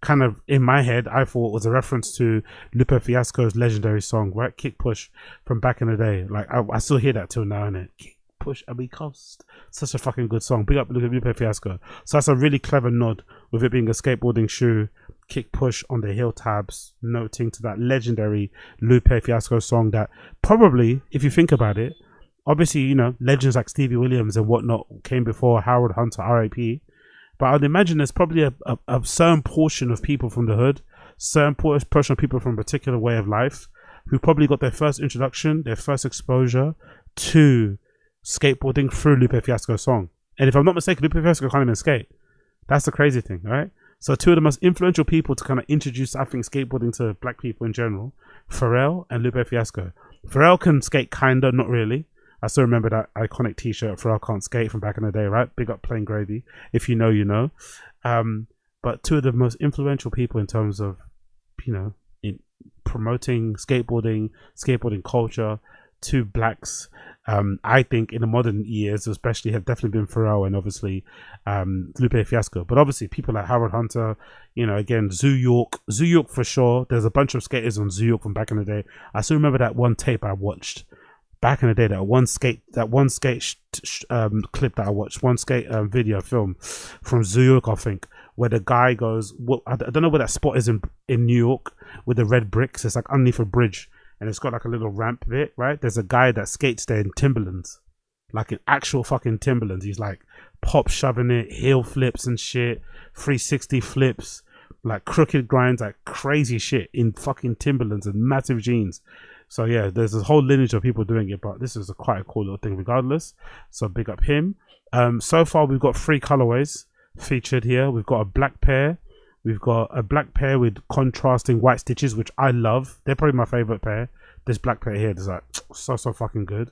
Kind of in my head, I thought it was a reference to Lupe Fiasco's legendary song, right? Kick push from back in the day. Like I still hear that till now, innit? Kick push and we cost. Such a fucking good song. Big up Lupe Fiasco. So that's a really clever nod with it being a skateboarding shoe. Kick push on the heel tabs, noting to that legendary Lupe Fiasco song that probably, if you think about it, obviously, legends like Stevie Williams and whatnot came before Howard Hunter, R.I.P. But I'd imagine there's probably a certain portion of people from the hood, certain portion of people from a particular way of life who probably got their first introduction, their first exposure to skateboarding through Lupe Fiasco's song. And if I'm not mistaken, Lupe Fiasco can't even skate. That's the crazy thing, right? So two of the most influential people to kind of introduce, I think, skateboarding to black people in general, Pharrell and Lupe Fiasco. Pharrell can skate kinda, not really. I still remember that iconic t-shirt, Pharrell Can't Skate, from back in the day, right? Big up Plain Gravy. If you know, you know. But two of the most influential people in terms of, in promoting skateboarding culture to blacks, I think in the modern years especially, have definitely been Pharrell and obviously Lupe Fiasco. But obviously people like Howard Hunter, again, Zoo York for sure. There's a bunch of skaters on Zoo York from back in the day. I still remember that one tape I watched back in the day, that one skate clip that I watched, one skate video film from Zoo York, I think, where the guy goes, I don't know where that spot is in New York with the red bricks. It's like underneath a bridge and it's got like a little ramp bit, right? There's a guy that skates there in Timberlands, like in actual fucking Timberlands. He's like pop shoving it, heel flips and shit, 360 flips, like crooked grinds, like crazy shit in fucking Timberlands and massive jeans. So yeah, there's a whole lineage of people doing it, but this is quite a cool little thing regardless. So big up him. So far we've got 3 colorways featured here. We've got a black pair. We've got a black pair with contrasting white stitches, which I love. They're probably my favorite pair. This black pair here is like so fucking good.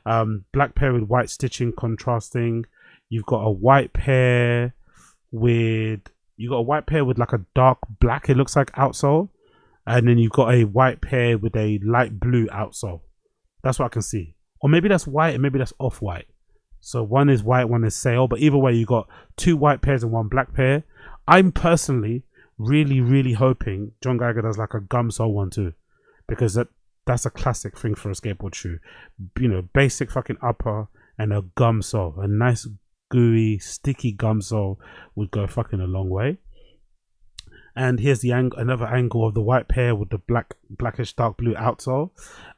Black pair with white stitching contrasting. You've got a white pair with like a dark black, it looks like, outsole. And then you've got a white pair with a light blue outsole. That's what I can see. Or maybe that's white and maybe that's off-white. So one is white, one is sail. But either way, you got 2 white pairs and 1 black pair. I'm personally really hoping John Geiger does like a gum sole one too. Because that's a classic thing for a skateboard shoe. Basic fucking upper and a gum sole. A nice gooey, sticky gum sole would go fucking a long way. And here's the another angle of the white pair with the blackish dark blue outsole.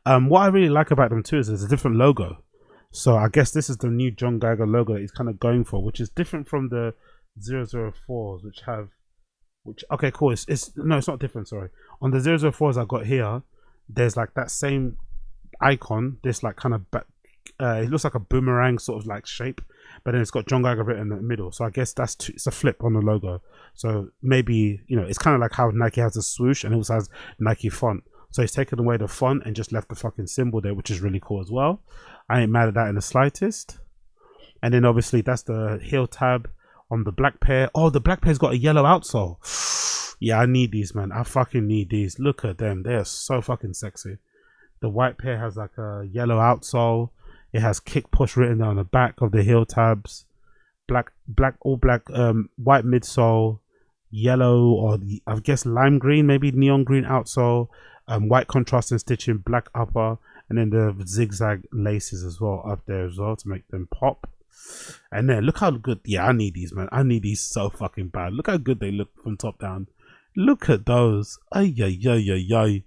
What I really like about them too is there's a different logo. So I guess this is the new John Geiger logo that he's kind of going for, which is different from the 004s, okay, cool. It's not different. Sorry, on the 004s I got here, there's like that same icon, this like kind of it looks like a boomerang sort of like shape, but then it's got John Geiger written in the middle. So I guess it's a flip on the logo. So maybe, you know, it's kind of like how Nike has a swoosh and it also has Nike font. So he's taken away the font and just left the fucking symbol there, which is really cool as well. I ain't mad at that in the slightest. And then obviously that's the heel tab on the black pair. Oh, the black pair's got a yellow outsole. Yeah, I need these, man. I fucking need these. Look at them. They are so fucking sexy. The white pair has like a yellow outsole. It has kick push written down the back of the heel tabs. Black, all black, white midsole, yellow or I guess lime green, maybe neon green outsole, white contrasting stitching, black upper, and then the zigzag laces as well up there as well to make them pop. And then look how good. Yeah, I need these, man. I need these so fucking bad. Look how good they look from top down. Look at those. Ay, ay, ay, ay, ay.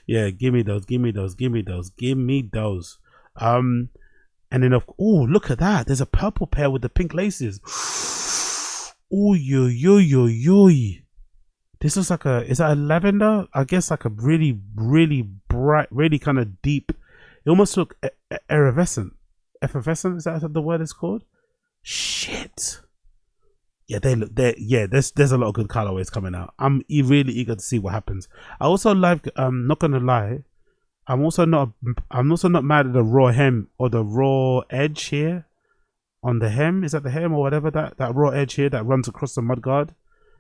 Yeah, give me those. Give me those. Give me those. Give me those. And then look at that. There's a purple pair with the pink laces. Oh, yo, yo, yo, yo. This looks like is that a lavender? I guess like a really, really bright, really kind of deep. It almost look effervescent. Effervescent, is that the word it's called? Shit. Yeah, there's a lot of good colorways coming out. I'm really eager to see what happens. I also like, not gonna lie, I'm also not mad at the raw hem or the raw edge here on the hem. Is that the hem or whatever, that raw edge here that runs across the mudguard?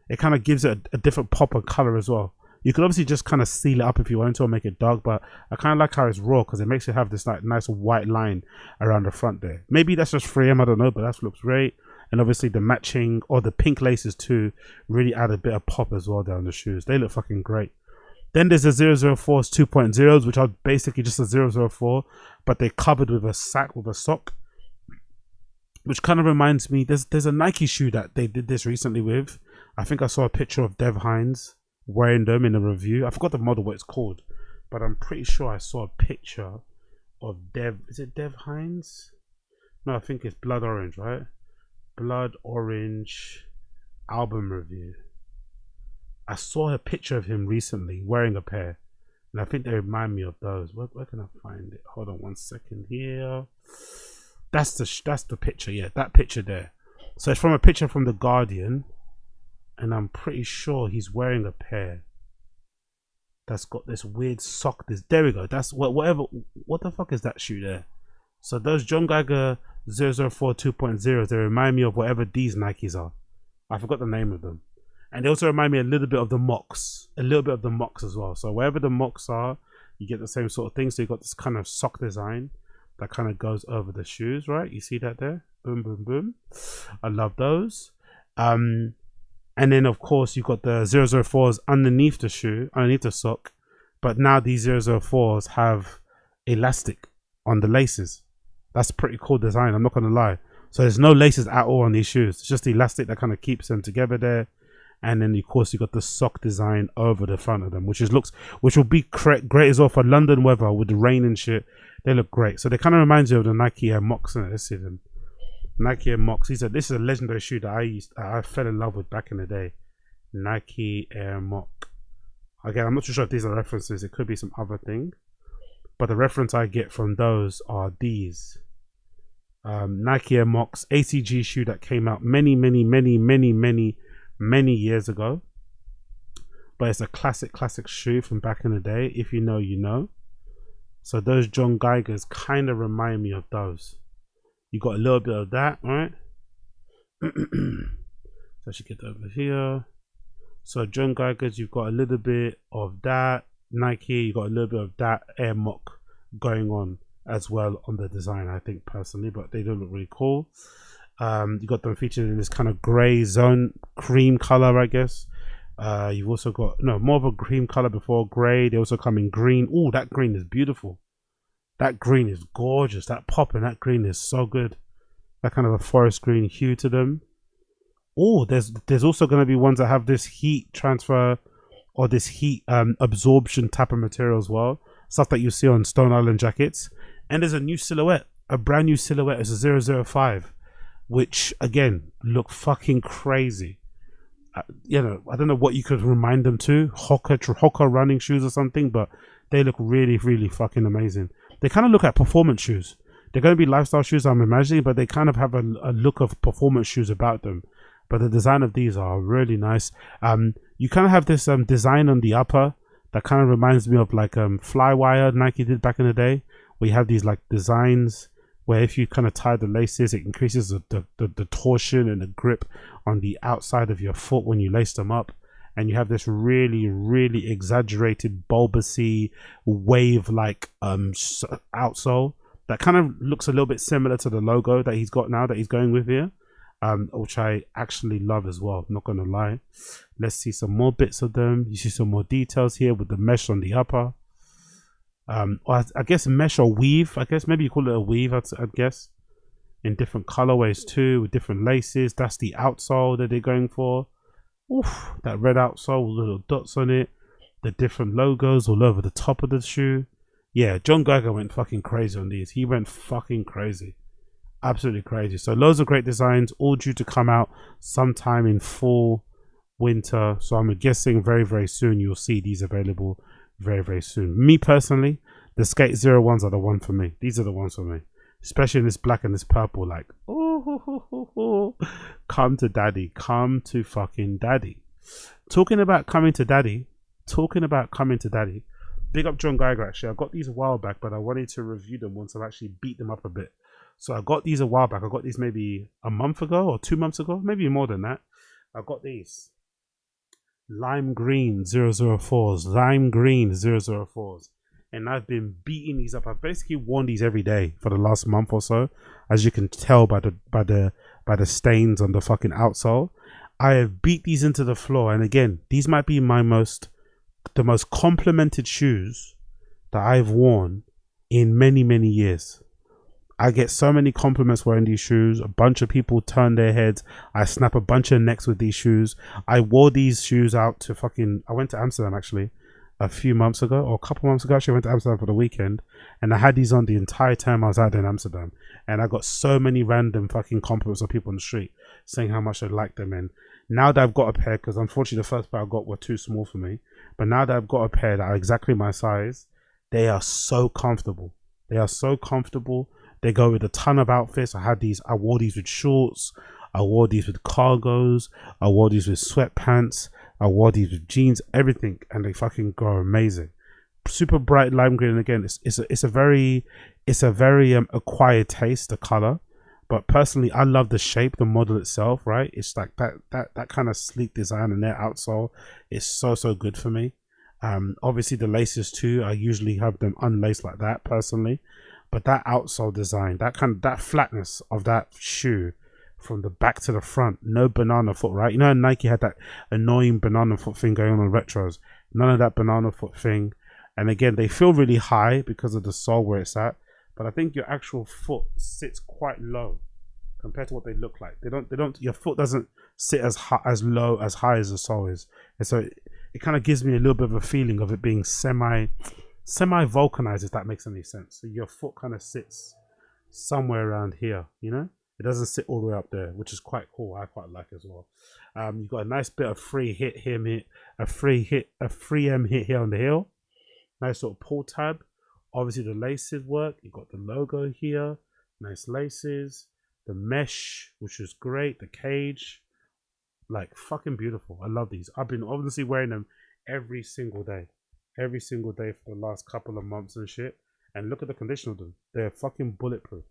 It kind of gives it a different pop and color as well. You could obviously just kind of seal it up if you wanted to or make it dark, but I kind of like how it's raw because it makes it have this like nice white line around the front there. Maybe that's just 3M, I don't know, but that looks great. And obviously the matching or the pink laces too really add a bit of pop as well down the shoes. They look fucking great. Then there's the 004's 2.0s, which are basically just a 004, but they're covered with a sack with a sock, which kind of reminds me, there's a Nike shoe that they did this recently with. I think I saw a picture of Dev Hines wearing them in a review. I forgot the model, what it's called, but I'm pretty sure I saw a picture of is it Dev Hines? No, I think it's Blood Orange, right? Blood Orange album review. I saw a picture of him recently wearing a pair, and I think they remind me of those. Where can I find it? Hold on 1 second here. That's the picture. Yeah, that picture there. So it's from a picture from The Guardian, and I'm pretty sure he's wearing a pair that's got this weird sock. There we go. That's whatever. What the fuck is that shoe there? So those John Geiger 004 2.0, they remind me of whatever these Nikes are. I forgot the name of them. And they also remind me a little bit of the Mocs. A little bit of the Mocs as well. So wherever the Mocs are, you get the same sort of thing. So you got this kind of sock design that kind of goes over the shoes, right? You see that there? Boom, boom, boom. I love those. And then of course you got the 004s underneath the shoe, underneath the sock. But now these 004s have elastic on the laces. That's a pretty cool design, I'm not gonna lie. So there's no laces at all on these shoes. It's just the elastic that kind of keeps them together there. And then of course you got the sock design over the front of them, which will be great as well for London weather with the rain and shit. They look great. So they kind of reminds you of the Nike Air Mocs. Let's see them. Nike Air Mocs. This is a legendary shoe that I fell in love with back in the day. Nike Air Moc. Again, I'm not too sure if these are references. It could be some other thing, but the reference I get from those are these. Nike Air Mocs ACG shoe that came out many years ago, but it's a classic shoe from back in the day. If you know, you know. So those John Geigers kind of remind me of those. You got a little bit of that, right? So I should get over here. So John Geigers, you've got a little bit of that. Nike, you got a little bit of that Air Moc going on as well on the design, I think personally, but they do look really cool. You got them featured in this kind of grey zone, cream color, I guess. You've also got more of a cream color before grey. They also come in green. Oh, that green is beautiful. That green is gorgeous. That pop in that green is so good. That kind of a forest green hue to them. Oh, there's also going to be ones that have this heat transfer or this heat absorption type of material as well. Stuff that you see on Stone Island jackets. And there's a new silhouette, a brand new silhouette. It's a 005, which again look fucking crazy. I don't know what you could remind them to, Hoka running shoes or something, but They look really, really fucking amazing. They kind of look like performance shoes. They're going to be lifestyle shoes, I'm imagining, but they kind of have a look of performance shoes about them. But the design of these are really nice. You kind of have this design on the upper that kind of reminds me of like Flywire Nike did back in the day, where you have these like designs where if you kind of tie the laces, it increases the torsion and the grip on the outside of your foot when you lace them up. And you have this really, really exaggerated bulbousy wave like outsole that kind of looks a little bit similar to the logo that he's got now that he's going with here, which I actually love as well, not gonna lie. Let's see some more bits of them. You see some more details here with the mesh on the upper. Or I guess mesh or weave, I guess maybe you call it a weave, I'd guess, in different colorways too, with different laces. That's the outsole that they're going for. Oof, that red outsole with little dots on it, the different logos all over the top of the shoe. Yeah, John Geiger went fucking crazy on these. He went fucking crazy, absolutely crazy. So loads of great designs, all due to come out sometime in fall, winter. So I'm guessing very, very soon you'll see these available very, very soon. Me personally, the Skate 01s are the one for me. These are the ones for me, especially in this black and this purple. Like, oh, come to daddy, come to fucking daddy. Talking about coming to daddy, big up John Geiger. Actually, I got these a while back, but I wanted to review them once I've actually beat them up a bit. So I got these a while back. I got these maybe a month ago or 2 months ago, maybe more than that. I got these lime green 004s, lime green 004s, and I've been beating these up. I've basically worn these every day for the last month or so, as you can tell by the stains on the fucking outsole. I have beat these into the floor, and again, these might be the most complimented shoes that I've worn in many, many years. I get so many compliments wearing these shoes. A bunch of people turn their heads. I snap a bunch of necks with these shoes. I wore these shoes out to I went to Amsterdam actually a few months ago, or a couple months ago. Actually, I went to Amsterdam for the weekend, and I had these on the entire time I was out there in Amsterdam. And I got so many random fucking compliments of people on the street saying how much I like them. And now that I've got a pair, because unfortunately the first pair I got were too small for me, but now that I've got a pair that are exactly my size, they are so comfortable. They are so comfortable. They go with a ton of outfits. I wore these with shorts. I wore these with cargos. I wore these with sweatpants. I wore these with jeans, everything, and they fucking go amazing. Super bright lime green. And again, it's a very acquired taste, the color. But personally, I love the shape, the model itself, right? It's like that kind of sleek design, and their outsole is so good for me. Obviously the laces too, I usually have them unlaced like that personally. But that outsole design, that flatness of that shoe from the back to the front, no banana foot, right? You know, Nike had that annoying banana foot thing going on retros. None of that banana foot thing. And again, they feel really high because of the sole where it's at. But I think your actual foot sits quite low compared to what they look like. They don't. Your foot doesn't sit as high as high as the sole is, and so it kind of gives me a little bit of a feeling of it being semi vulcanized, if that makes any sense. So your foot kind of sits somewhere around here, you know. It doesn't sit all the way up there, which is quite cool. I quite like as well. You've got a nice bit of free M hit here on the heel. Nice sort of pull tab. Obviously the laces work. You've got the logo here. Nice laces. The mesh, which is great. The cage. Like fucking beautiful. I love these. I've been obviously wearing them every single day for the last couple of months and shit. And look at the condition of them. They're fucking bulletproof.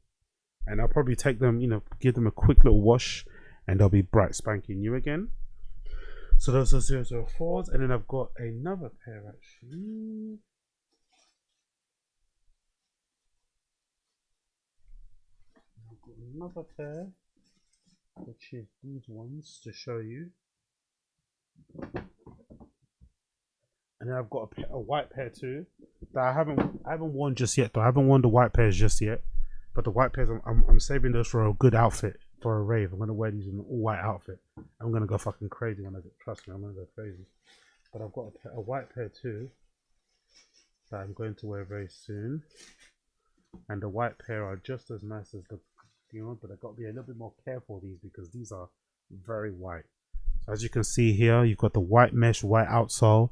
And I'll probably take them, you know, give them a quick little wash, and they'll be bright spanking new again. So those are 004s. And then I've got another pair actually. I've got another pair, which is these ones to show you. And then I've got a white pair too that I haven't worn just yet. Though I haven't worn the white pairs just yet. But the white pairs, I'm saving those for a good outfit, for a rave. I'm gonna wear these in an all white outfit. I'm gonna go fucking crazy when I get. Trust me, I'm gonna go crazy. But I've got a white pair too that I'm going to wear very soon. And the white pair are just as nice as the, you know, but I've got to be a little bit more careful with these because these are very white. So as you can see here, you've got the white mesh, white outsole.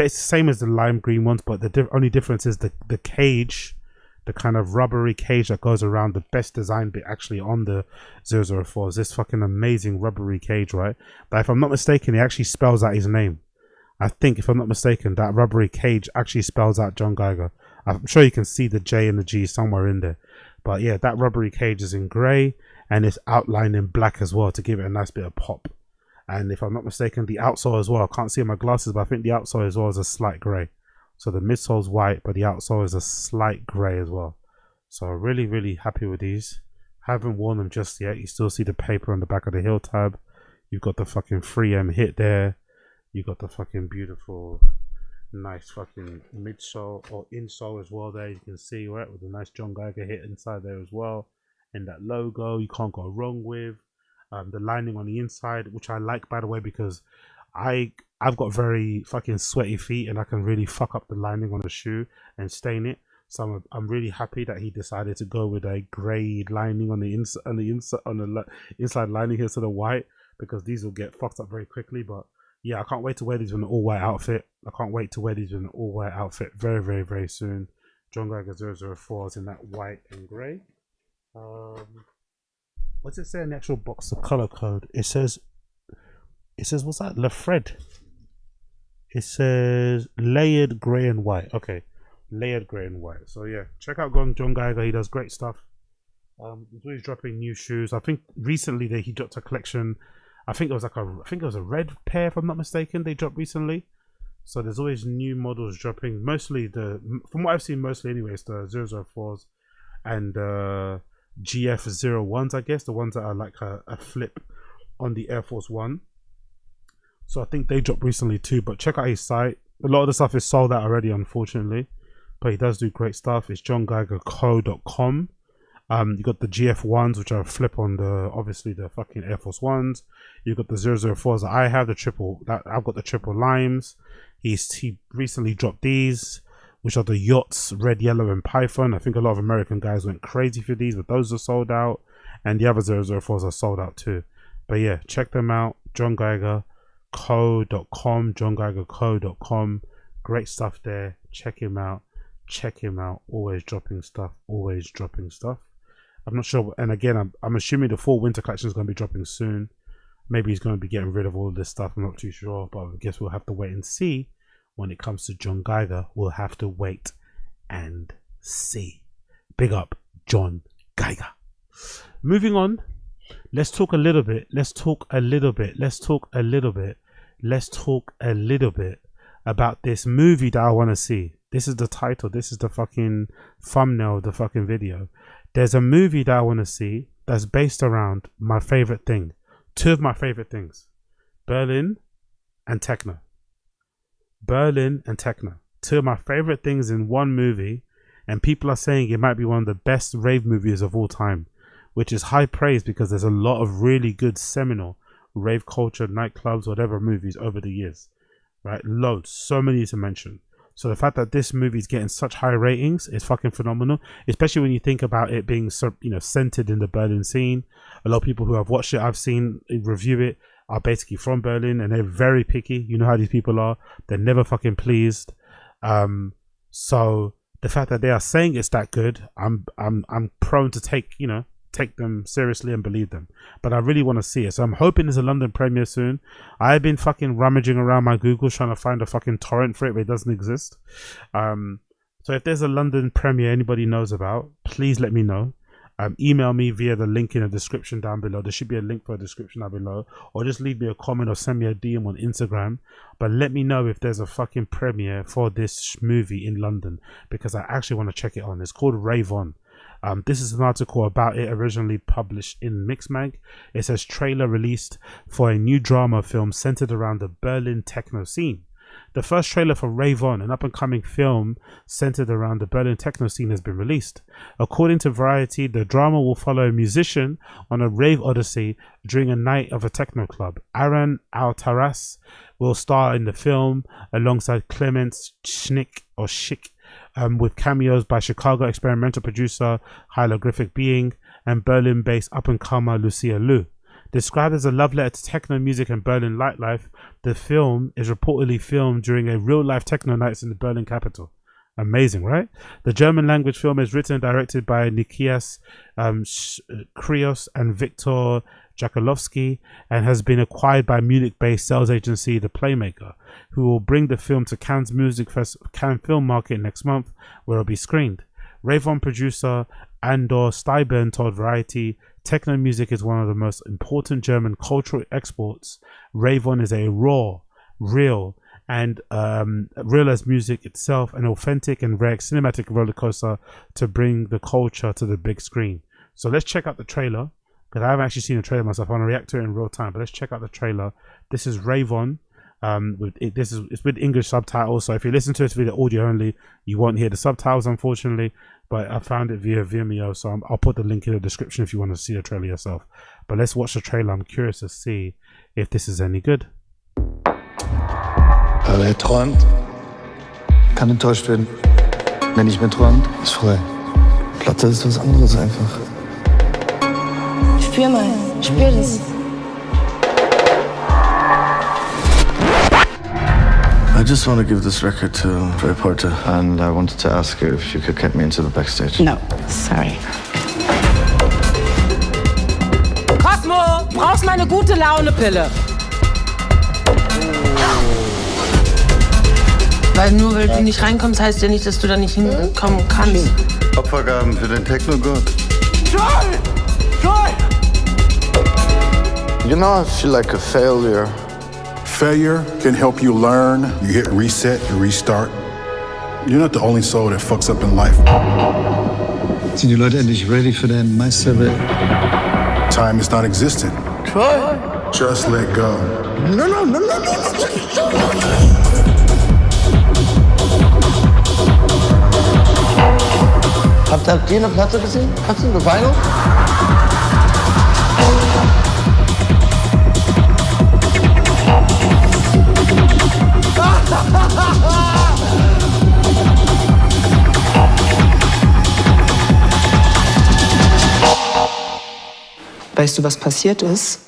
it's the same as the lime green ones, but the only difference is the cage, the kind of rubbery cage that goes around the best design bit actually on the 004 is this fucking amazing rubbery cage, right? But if I'm not mistaken, it actually spells out his name. I think, if I'm not mistaken, that rubbery cage actually spells out John Geiger. I'm sure you can see the J and the G somewhere in there. But yeah, that rubbery cage is in grey and it's outlined in black as well to give it a nice bit of pop. And if I'm not mistaken, the outsole as well, I can't see in my glasses, but I think the outsole as well is a slight grey. So the midsole's white, but the outsole is a slight grey as well. So really, really happy with these. Haven't worn them just yet. You still see the paper on the back of the heel tab. You've got the fucking 3M hit there. You got the fucking beautiful, nice fucking midsole or insole as well there. You can see, right, with the nice John Geiger hit inside there as well. And that logo, you can't go wrong with. The lining on the inside, which I like, by the way, because I've got very fucking sweaty feet and I can really fuck up the lining on the shoe and stain it. So I'm really happy that he decided to go with a grey lining on the inside lining here instead of white, because these will get fucked up very quickly. But yeah, I can't wait to wear these with an all-white outfit. I can't wait to wear these with an all-white outfit very, very, very soon. John Geiger 004s in that white and grey. What's it say in the actual box? The color code. It says, what's that? Lafred. It says layered grey and white. Okay, layered grey and white. So yeah, check out John Geiger. He does great stuff. He's always dropping new shoes. I think recently he dropped a collection. I think it was a red pair, if I'm not mistaken. They dropped recently. So there's always new models dropping. Mostly from what I've seen, mostly anyways, the 004s and GF01s, I guess, the ones that are like a flip on the Air Force One. So I think they dropped recently too, but check out his site. A lot of the stuff is sold out already, unfortunately, but he does do great stuff. It's johngeigerco.com. You got the GF1s, which are a flip on obviously the fucking Air Force Ones. You got the 004s that I have, I've got the triple limes. He recently dropped these, which are the yachts, red, yellow, and python. I think a lot of American guys went crazy for these, but those are sold out, and the other 004s are sold out too. But yeah, check them out. johngeigerco.com, johngeigerco.com. Great stuff there. Check him out. Always dropping stuff. I'm not sure, and again, I'm assuming the fall winter collection is going to be dropping soon. Maybe he's going to be getting rid of all this stuff. I'm not too sure, but I guess we'll have to wait and see. When it comes to John Geiger, we'll have to wait and see. Big up John Geiger. Moving on, let's talk a little bit about this movie that I want to see. This is the title. This is the fucking thumbnail of the fucking video. There's a movie that I want to see that's based around my favorite thing. Two of my favorite things. Berlin and techno. Two of my favorite things in one movie, and people are saying it might be one of the best rave movies of all time, which is high praise because there's a lot of really good seminal rave culture, nightclubs, whatever movies over the years, right? Loads, so many to mention. So the fact that this movie is getting such high ratings is fucking phenomenal, especially when you think about it being so, centered in the Berlin scene. A lot of people who have watched it, I've seen review it, are basically from Berlin, and they're very picky. You know how these people are. They're never fucking pleased. So the fact that they are saying it's that good, I'm prone to take them seriously and believe them. But I really want to see it. So I'm hoping there's a London premiere soon. I've been fucking rummaging around my Google trying to find a fucking torrent for it, but it doesn't exist. So if there's a London premiere anybody knows about, please let me know. Email me via the link in the description down below. There should be a link for a description down below, or just leave me a comment or send me a DM on Instagram. But let me know if there's a fucking premiere for this movie in London, because I actually want to check it on. It's called Rave On. This is an article about it, originally published in Mixmag. It says trailer released for a new drama film centered around the Berlin techno scene. The first trailer for Rave On, an up-and-coming film centered around the Berlin techno scene, has been released. According to Variety, the drama will follow a musician on a rave odyssey during a night of a techno club. Aaron Altaras will star in the film alongside Clemens Schick, with cameos by Chicago experimental producer Hieroglyphic Being and Berlin-based up-and-comer Lucia Liu. Described as a love letter to techno music and Berlin nightlife, the film is reportedly filmed during a real-life techno nights in the Berlin capital. Amazing, right? The German language film is written and directed by Nikias Krios and Viktor Jakalowski and has been acquired by Munich-based sales agency The Playmaker, who will bring the film to Cannes Cannes Film Market next month, where it will be screened. Rave On producer Andor Steiben told Variety, techno music is one of the most important German cultural exports. Rave On is a raw, real as music itself, an authentic and rare cinematic roller coaster to bring the culture to the big screen. So let's check out the trailer, because I haven't actually seen the trailer myself. I want to react to it in real time, but let's check out the trailer. This is Rave On. It's with English subtitles, so if you listen to this video audio only, you won't hear the subtitles, unfortunately. But I found it via Vimeo, so I'll put the link in the description if you want to see the trailer yourself. But let's watch the trailer. I'm curious to see if this is any good. Aber wer träumt, kann enttäuscht werden. Wer nicht mehr träumt, ist frei. Platte ist was anderes einfach. Spür mal, spür das. I just want to give this record to Ray Porter, and I wanted to ask you if you could get me into the backstage. No, sorry. Cosmo, brauchst mal eine gute Laune-Pille. Weil nur weil du nicht reinkommst, heißt ja nicht, dass du da nicht hinkommen kannst. Opfergaben für den Techno-Gott. Joy! Joy! You know, I feel like a failure. Failure can help you learn. You hit reset, you restart. You're not the only soul that fucks up in life. Sind die Leute endlich ready für den Meisterwerk? Time is not existent. Try. Just let go. No. Habt ihr eine Platte gesehen? Habt ihr eine Vinyl? Weißt du, was passiert ist?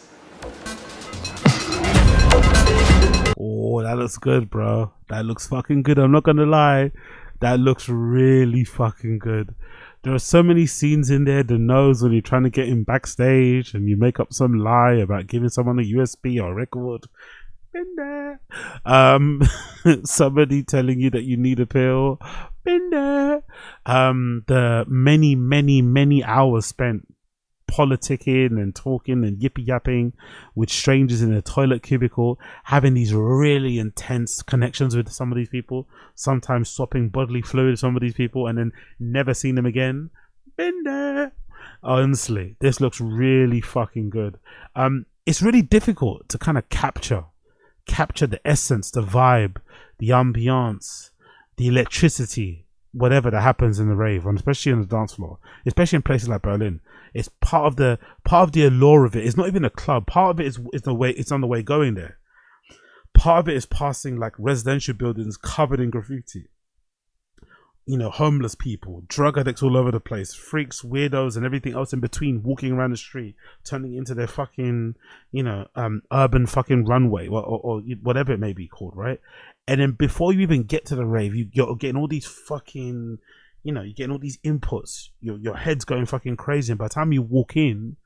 Oh, that looks good, bro. That looks fucking good. I'm not gonna lie. That looks really fucking good. There are so many scenes in there. The nose when you're trying to get him backstage and you make up some lie about giving someone a USB or a record. Been there. Somebody telling you that you need a pill. Been there. The many hours spent politicking and talking and yippee yapping with strangers in a toilet cubicle, having these really intense connections with some of these people, sometimes swapping bodily fluid with some of these people, and then never seen them again. Been there. Honestly, this looks really fucking good. It's really difficult to kind of capture the essence, the vibe, the ambiance, the electricity, whatever that happens in the rave, and especially on the dance floor, especially in places like Berlin. It's part of the allure of it. It's not even a club. Part of it is the way it's on the way going there. Part of it is passing like residential buildings covered in graffiti. You know, homeless people, drug addicts all over the place, freaks, weirdos, and everything else in between, walking around the street, turning into their fucking, urban fucking runway, or whatever it may be called, right? And then before you even get to the rave, you're getting all these fucking, you're getting all these inputs. Your head's going fucking crazy. And by the time you walk in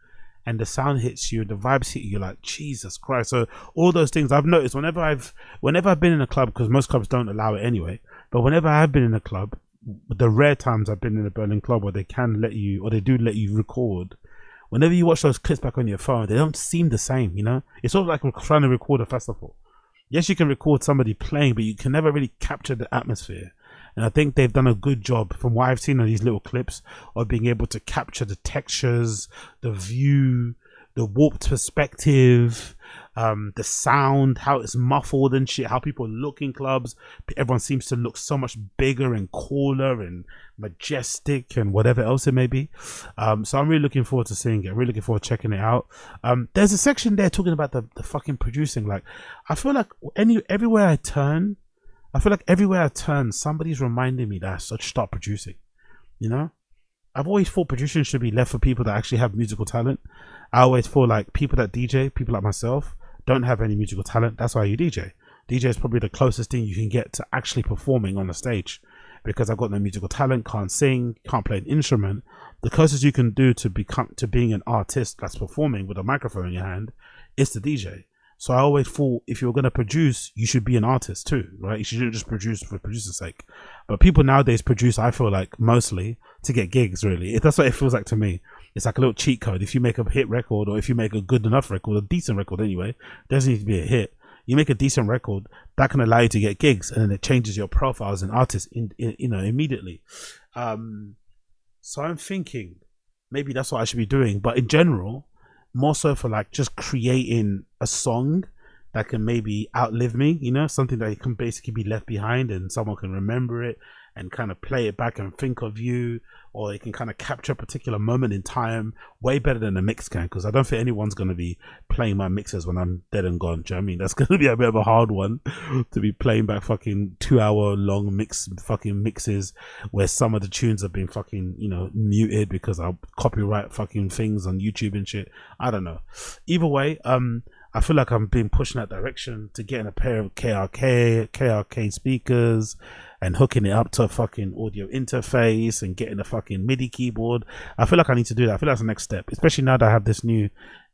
and the sound hits you, the vibes hit you, you're like, Jesus Christ. So all those things I've noticed whenever I've been in a club, because most clubs don't allow it anyway, but whenever I have been in a club, the rare times I've been in a Berlin club where they can let you, or they do let you record, whenever you watch those clips back on your phone, they don't seem the same, It's sort of like we're trying to record a festival. Yes, you can record somebody playing, but you can never really capture the atmosphere. And I think they've done a good job, from what I've seen on these little clips, of being able to capture the textures, the view, the warped perspective, the sound, how it's muffled and shit, how people look in clubs. Everyone seems to look so much bigger and cooler and majestic and whatever else it may be. So I'm really looking forward to seeing it. I'm really looking forward to checking it out. There's a section there talking about the fucking producing. Like, I feel like everywhere I turn, somebody's reminding me that I should start producing, I've always thought producing should be left for people that actually have musical talent. I always feel like people that DJ, people like myself, don't have any musical talent. That's why you DJ. DJ is probably the closest thing you can get to actually performing on the stage, because I've got no musical talent, can't sing, can't play an instrument. The closest you can do to being an artist that's performing with a microphone in your hand is to DJ. So I always thought if you're going to produce, you should be an artist too, right? You shouldn't just produce for producer's sake. But people nowadays produce, I feel like, mostly to get gigs, really. That's what it feels like to me. It's like a little cheat code. If you make a hit record, or if you make a good enough record, a decent record anyway, it doesn't need to be a hit. You make a decent record, that can allow you to get gigs, and then it changes your profile as an artist immediately. So I'm thinking maybe that's what I should be doing. But in general, more so for like just creating a song that can maybe outlive me, you know, something that can basically be left behind and someone can remember it and kind of play it back and think of you, or it can kind of capture a particular moment in time way better than a mix can, because I don't think anyone's going to be playing my mixes when I'm dead and gone. Do you know what I mean? That's going to be a bit of a hard one to be playing back fucking 2-hour long mixes where some of the tunes have been fucking, you know, muted because I copyright fucking things on YouTube and shit. I don't know. Either way, I feel like I'm being pushed in that direction to getting a pair of KRK speakers and hooking it up to a fucking audio interface and getting a fucking MIDI keyboard. I feel like I need to do that. I feel like that's the next step, especially now that I have this new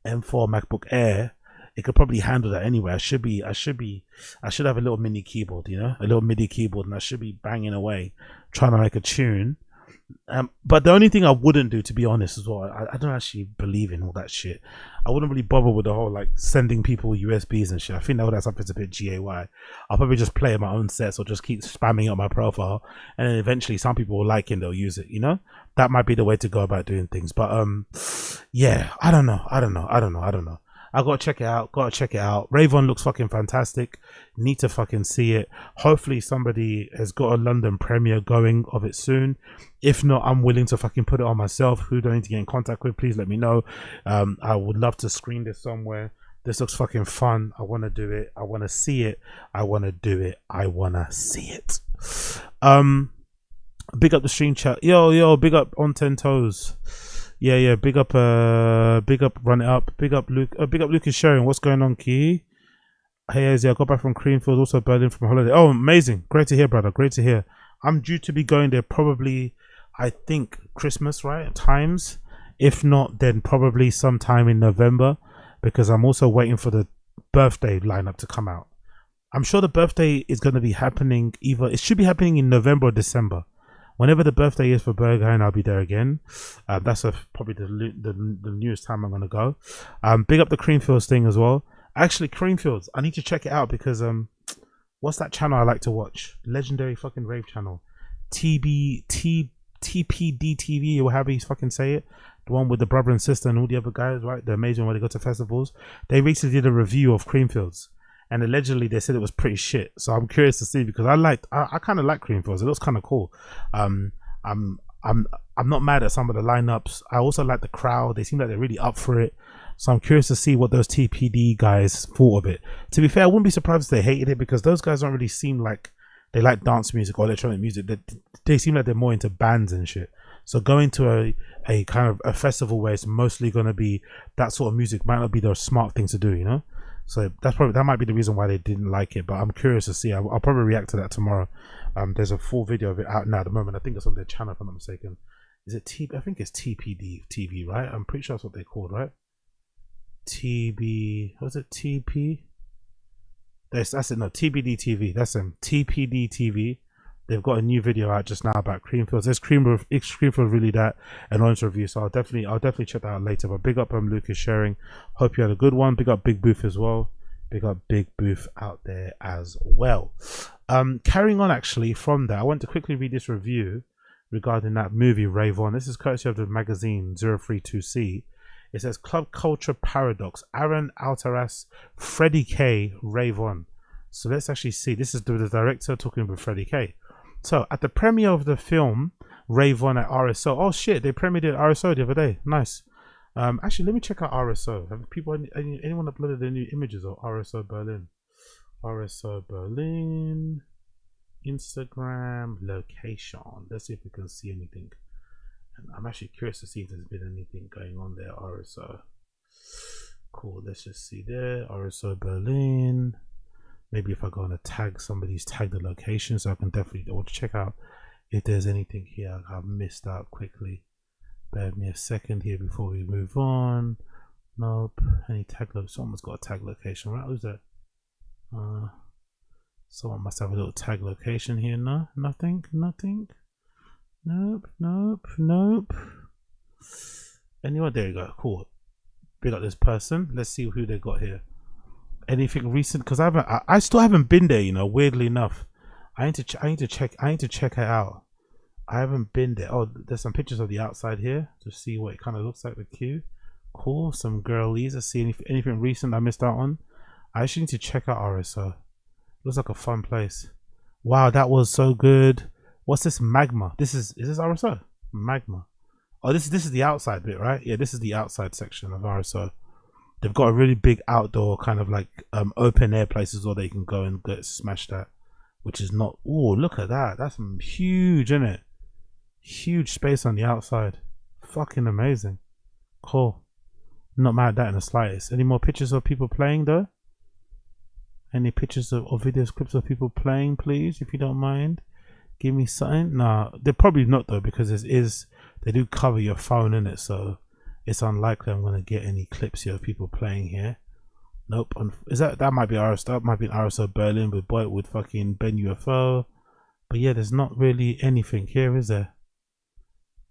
M4 MacBook Air. It could probably handle that anyway. I should have a little mini keyboard, you know, a little MIDI keyboard, and I should be banging away trying to make a tune. But the only thing I wouldn't do, to be honest, as well, I don't actually believe in all that shit. I wouldn't really bother with the whole like sending people USBs and shit. I think that would have something a bit GAY. I'll probably just play my own sets or just keep spamming up my profile, and then eventually some people will like it and they'll use it, you know. That might be the way to go about doing things. But yeah, I don't know. I gotta check it out. Rave On looks fucking fantastic. Need to fucking see it. Hopefully somebody has got a London premiere going of it soon. If not, I'm willing to fucking put it on myself. Who do I need to get in contact with? Please let me know. I would love to screen this somewhere. This looks fucking fun. I want to do it. I want to see it. I want to do it. I want to see it. Big up the stream chat. Yo, big up on 10 toes. Yeah, big up Run It Up, big up Luke, big up Lucas sharing. What's going on, Key? Hey, Izzy, I got back from Creamfield, also Berlin from holiday. Oh, amazing, great to hear, brother, great to hear. I'm due to be going there probably, I think, Christmas, right, at times. If not, then probably sometime in November, because I'm also waiting for the birthday lineup to come out. I'm sure the birthday is going to be happening it should be happening in November or December. Whenever the birthday is for Berghain, I'll be there again. That's probably the newest time I'm going to go. Big up the Creamfields thing as well. Actually, Creamfields, I need to check it out because what's that channel I like to watch? Legendary fucking rave channel. TPD TV, or however you fucking say it. The one with the brother and sister and all the other guys, right? The amazing when they go to festivals. They recently did a review of Creamfields. And allegedly they said it was pretty shit. So I'm curious to see, because I kind of like Creamfields. It looks kind of cool. I'm not mad at some of the lineups. I also like the crowd. They seem like they're really up for it. So I'm curious to see what those TPD guys thought of it. To be fair, I wouldn't be surprised if they hated it, because those guys don't really seem like they like dance music or electronic music. They seem like they're more into bands and shit. So going to a kind of a festival where it's mostly going to be that sort of music might not be the smart thing to do, you know? So that might be the reason why they didn't like it, but I'm curious to see. I'll probably react to that tomorrow. There's a full video of it out now at the moment. I think it's on their channel, if I'm not mistaken. Is it I think it's TPD TV, right? I'm pretty sure that's what they're called, right? Was it TP? That's it. No, TBD TV. That's them. TPD TV. They've got a new video out just now about Creamfields. There's Creamfield really that an honest review. So I'll definitely check that out later. But big up Lucas sharing. Hope you had a good one. Big up Big Booth as well. Big up Big Booth out there as well. Carrying on actually from that, I want to quickly read this review regarding that movie Rave On. This is courtesy of the magazine 032C. It says Club Culture Paradox. Aaron Altaras, Freddy K, Rave On. So let's actually see. This is the director talking with Freddy K. So at the premiere of the film Rave On at RSO. Oh shit, they premiered it at RSO the other day. Nice. Actually, let me check out RSO. Have anyone uploaded any images of RSO Berlin? RSO Berlin Instagram location. Let's see if we can see anything. And I'm actually curious to see if there's been anything going on there. RSO. Cool. Let's just see there. RSO Berlin. Maybe if I go on a tag, somebody's tagged the location, so I can definitely want to check out if there's anything here I've missed out quickly. Bear with me a second here before we move on. Nope. Any tag location? Someone's got a tag location, right? Who's that? Someone must have a little tag location here. No, nothing. Nope. Anyone? There you go. Cool. Big up this person. Let's see who they got here. Anything recent? Because I still haven't been there. You know, weirdly enough, I need to check it out. I haven't been there. Oh, there's some pictures of the outside here to see what it kind of looks like. The queue. Cool. Some girlies. Let's see anything recent I missed out on. I actually need to check out RSO. Looks like a fun place. Wow, that was so good. What's this? Magma. Is this RSO? Magma. Oh, this is the outside bit, right? Yeah, this is the outside section of RSO. They've got a really big outdoor kind of like open air places where they can go and get smashed at, which is not. Oh, look at that. That's huge, isn't it? Huge space on the outside. Fucking amazing. Cool. Not mad at that in the slightest. Any more pictures of people playing though? Any pictures or videos, clips of people playing, please, if you don't mind? Give me something. Nah, they're probably not though, because they do cover your phone in it, so it's unlikely I'm gonna get any clips here of people playing here. Nope. Is that might be RSO? That might be an RSO Berlin with fucking Ben UFO. But yeah, there's not really anything here, is there?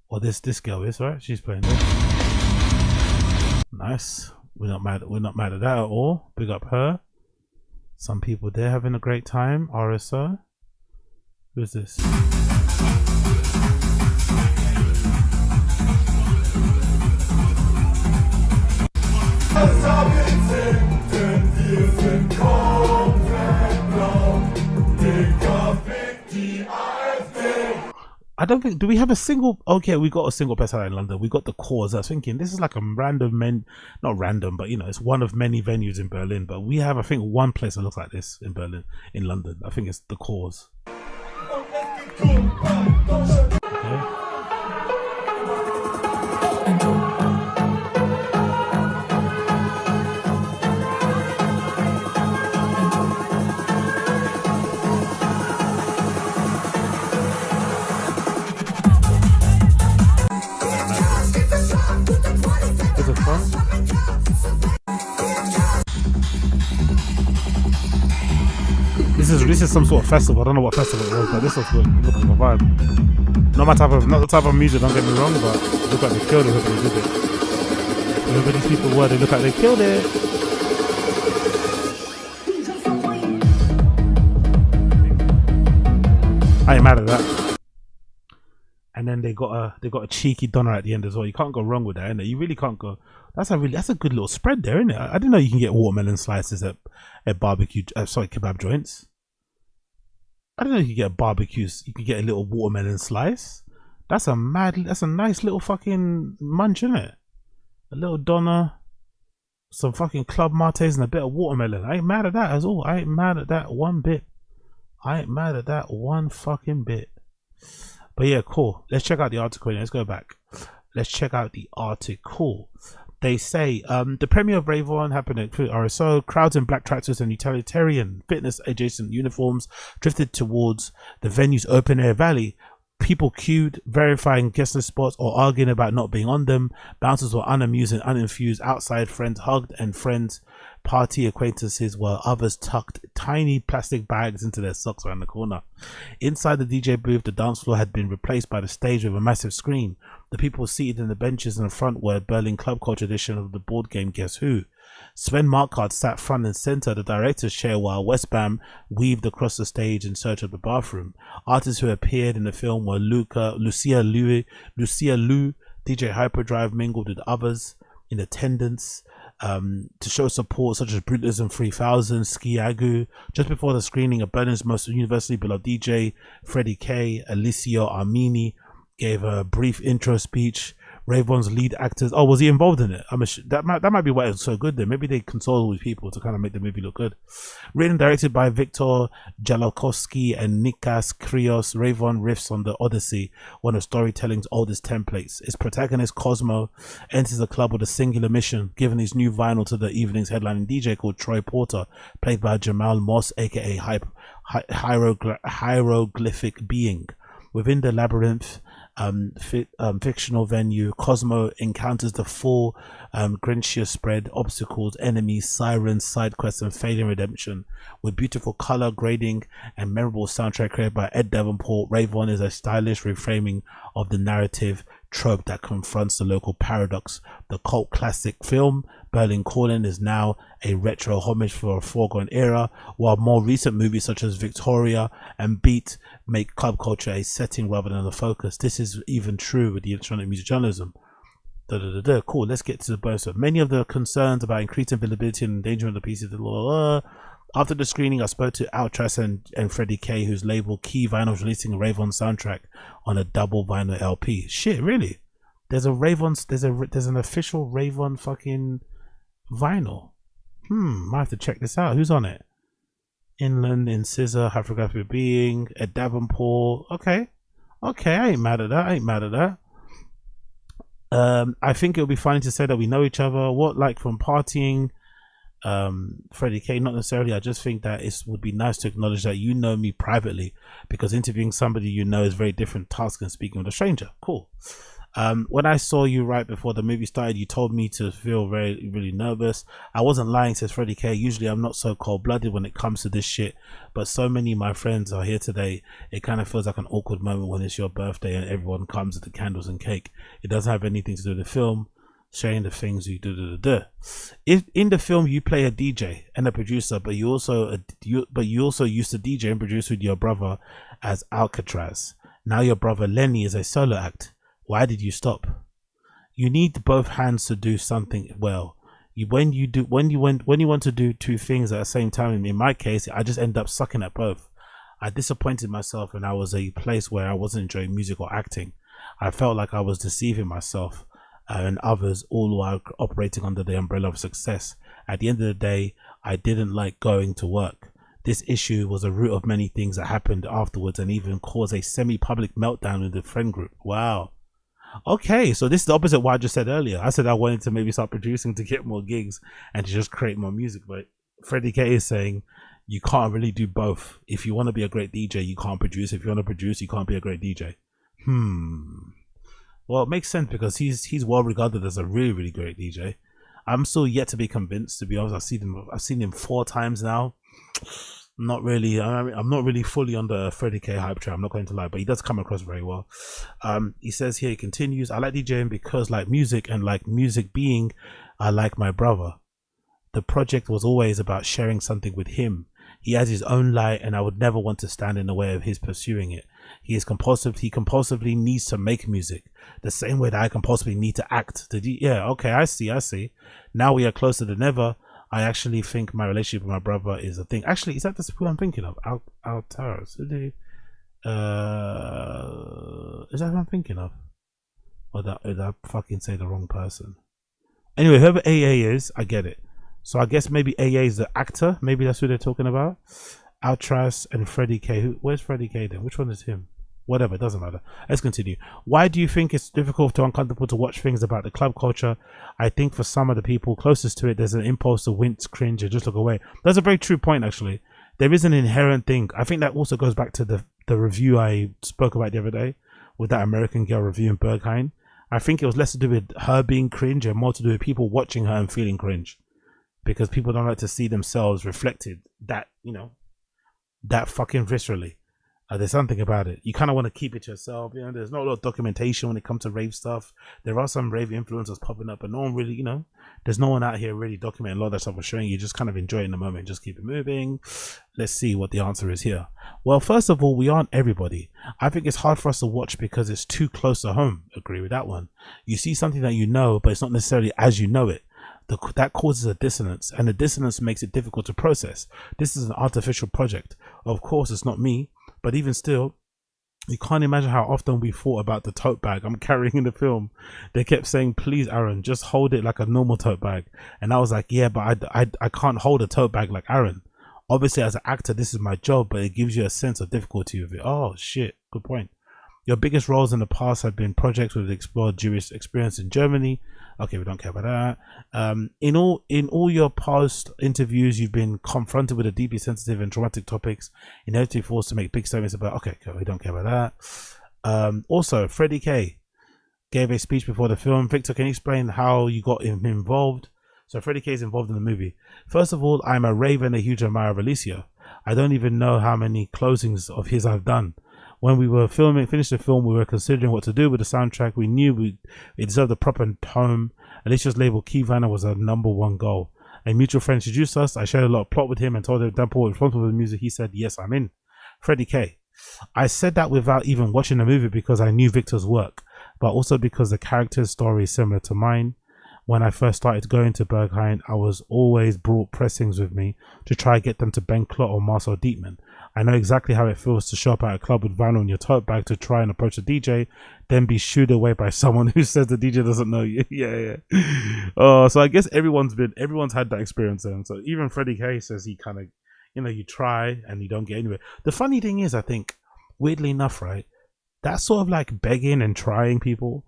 Or this girl is, right? She's playing there. Nice. We're not mad at that at all. Big up her. Some people there having a great time. RSO. Who's this? I don't think, do we have a single? Okay, we got a single bestseller in London. We got the Cause. I was thinking this is like a not random, but you know, it's one of many venues in Berlin. But we have, I think, one place that looks like this in Berlin, in London. I think it's the Cause. Okay. This is some sort of festival. I don't know what festival it was, but this looks good. Look like a vibe. Not the type of music, don't get me wrong, but it look like they killed it when they did it. Whoever these people were, they look like they killed it. I ain't mad at that. And then they got a cheeky doner at the end as well. You can't go wrong with that, innit? You really can't go. That's a good little spread there, isn't it? I didn't know you can get watermelon slices at kebab joints. I didn't know you could get barbecues. You could get a little watermelon slice. That's a nice little fucking munch, isn't it? A little doner, some fucking club martes and a bit of watermelon. I ain't mad at that at all. I ain't mad at that one bit. I ain't mad at that one fucking bit. But yeah, cool. Let's check out the article. Let's go back. Let's check out the article. They say the premiere of Rave On happened at RSO. Crowds in black tracksuits and utilitarian fitness adjacent uniforms drifted towards the venue's open air valley. People queued, verifying guest list spots or arguing about not being on them. Bouncers were unamused and uninfused. Outside, friends hugged and friends party acquaintances, while others tucked tiny plastic bags into their socks around the corner. Inside the DJ booth, the dance floor had been replaced by the stage with a massive screen. The people seated in the benches in the front were Berlin club culture edition of the board game Guess Who. Sven Marquardt sat front and center, the director's chair, while Westbam weaved across the stage in search of the bathroom. Artists who appeared in the film were Lucia Liu, DJ Hyperdrive mingled with others in attendance to show support, such as Brutalism 3000, Ski Agu. Just before the screening, of Berlin's most universally beloved DJ, Freddy K, Alicia Armini, gave a brief intro speech. Rave On's lead actors. Oh, was he involved in it? That might be why it's so good then. Maybe they console with people to kind of make the movie look good. Written and directed by Victor Jalakowski and Nikas Krios, Rave On riffs on the Odyssey, one of storytelling's oldest templates. Its protagonist Cosmo enters a club with a singular mission, giving his new vinyl to the evening's headlining DJ called Troy Porter, played by Jamal Moss, aka Hieroglyphic Being. Within the labyrinth fictional venue, Cosmo encounters the full Grinchia spread, obstacles, enemies, sirens, side quests, and failing redemption. With beautiful color grading and memorable soundtrack created by Ed Davenport, Rave On is a stylish reframing of the narrative trope that confronts the local paradox. The cult classic film Berlin Calling is now a retro homage for a foregone era, while more recent movies such as Victoria and Beat make club culture a setting rather than a focus. This is even true with the electronic music journalism. Cool, let's get to the bonus. Many of the concerns about increasing availability and endangerment of the pieces. After the screening, I spoke to Altaras and Freddy K, whose label Key Vinyl is releasing a Rave On soundtrack on a double vinyl LP. Shit, really? There's a Rave On, there's an official Rave On fucking vinyl. Might have to check this out. Who's on it? Inland, Incisa, Hieroglyphic Being, Ed Davenport. Okay, I ain't mad at that. I think it'll be funny to say that we know each other. What, like from partying? Freddie K, not necessarily. I just think that it would be nice to acknowledge that you know me privately, because interviewing somebody you know is very different task than speaking with a stranger. Cool. When I saw you right before the movie started, you told me to feel really nervous. I wasn't lying, says Freddie K. Usually I'm not so cold-blooded when it comes to this shit, but so many of my friends are here today. It kind of feels like an awkward moment when it's your birthday and everyone comes with the candles and cake. It doesn't have anything to do with the film, sharing the things you do. If in the film you play a DJ and a producer, but you also used to DJ and produce with your brother as Altaras. Now your brother Lenny is a solo act. Why did you stop? You need both hands to do something well. When you want to do two things at the same time, in my case, I just end up sucking at both. I disappointed myself when I was a place where I wasn't enjoying music or acting. I felt like I was deceiving myself and others, all while operating under the umbrella of success. At the end of the day, I didn't like going to work. This issue was a root of many things that happened afterwards and even caused a semi-public meltdown in the friend group. Wow. Okay, so this is the opposite of what I just said earlier. I said I wanted to maybe start producing to get more gigs and to just create more music, but Freddie K is saying you can't really do both. If you want to be a great DJ, you can't produce. If you want to produce, you can't be a great DJ. Well, it makes sense because he's well regarded as a really great DJ. I'm still yet to be convinced, to be honest. I've seen him 4 times now. Not really. I'm not really fully on the Freddie K hype train, I'm not going to lie, but he does come across very well. He says here, he continues, I like DJing because like music, and like music being, I like my brother. The project was always about sharing something with him. He has his own light and I would never want to stand in the way of his pursuing it. He compulsively needs to make music the same way that I compulsively need to act. Yeah, okay, I see. Now we are closer than ever. I actually think my relationship with my brother is a thing. Actually, is that the who I'm thinking of? Altaras. Is that who I'm thinking of? Or did I fucking say the wrong person? Anyway, whoever AA is, I get it. So I guess maybe AA is the actor. Maybe that's who they're talking about. Altaras and Freddie K. Where's Freddie K then? Which one is him? Whatever, it doesn't matter. Let's continue. Why do you think it's difficult to uncomfortable to watch things about the club culture? I think for some of the people closest to it, there's an impulse to wince, cringe, and just look away. That's a very true point, actually. There is an inherent thing. I think that also goes back to the review I spoke about the other day with that American girl review in Berghain. I think it was less to do with her being cringe and more to do with people watching her and feeling cringe. Because people don't like to see themselves reflected that fucking viscerally. There's something about it. You kind of want to keep it yourself. You know, there's not a lot of documentation when it comes to rave stuff. There are some rave influencers popping up, but no one really, there's no one out here really documenting a lot of that stuff or showing you. Just kind of enjoying the moment. Just keep it moving. Let's see what the answer is here. Well, first of all, we aren't everybody. I think it's hard for us to watch because it's too close to home. Agree with that one. You see something that you know, but it's not necessarily as you know it. That causes a dissonance, and the dissonance makes it difficult to process. This is an artificial project. Of course, it's not me. But even still, You can't imagine how often we thought about the tote bag I'm carrying in the film. They kept saying, please, Aaron, just hold it like a normal tote bag. And I was like, yeah, but I can't hold a tote bag like Aaron. Obviously, as an actor, this is my job, but it gives you a sense of difficulty with it. Oh, shit. Good point. Your biggest roles in the past have been projects with explored Jewish experience in Germany. Okay, we don't care about that. In all your past interviews, you've been confronted with a deeply sensitive and traumatic topics, inevitably forced to make big statements about. Okay, we don't care about that. Also, Freddy K gave a speech before the film. Victor, can you explain how you got him involved? So Freddy K is involved in the movie. First of all, I'm a rave and a huge admirer of Alicia. I don't even know how many closings of his I've done. When we were finished the film, we were considering what to do with the soundtrack. We knew it deserved a proper home. Alicia's label, Keyvanna, was our #1 goal. A mutual friend introduced us. I shared a lot of plot with him and told him Dan Paul was responsible for the music. He said, yes, I'm in. Freddie K. I said that without even watching the movie because I knew Victor's work, but also because the character's story is similar to mine. When I first started going to Berghain, I was always brought pressings with me to try and get them to Ben Clot or Marcel Dietman. I know exactly how it feels to show up at a club with vinyl in your tote bag to try and approach a DJ, then be shooed away by someone who says the DJ doesn't know you. yeah. So I guess everyone's had that experience then. So even Freddie K says he kind of, you try and you don't get anywhere. The funny thing is, I think, weirdly enough, right, that's sort of like begging and trying people.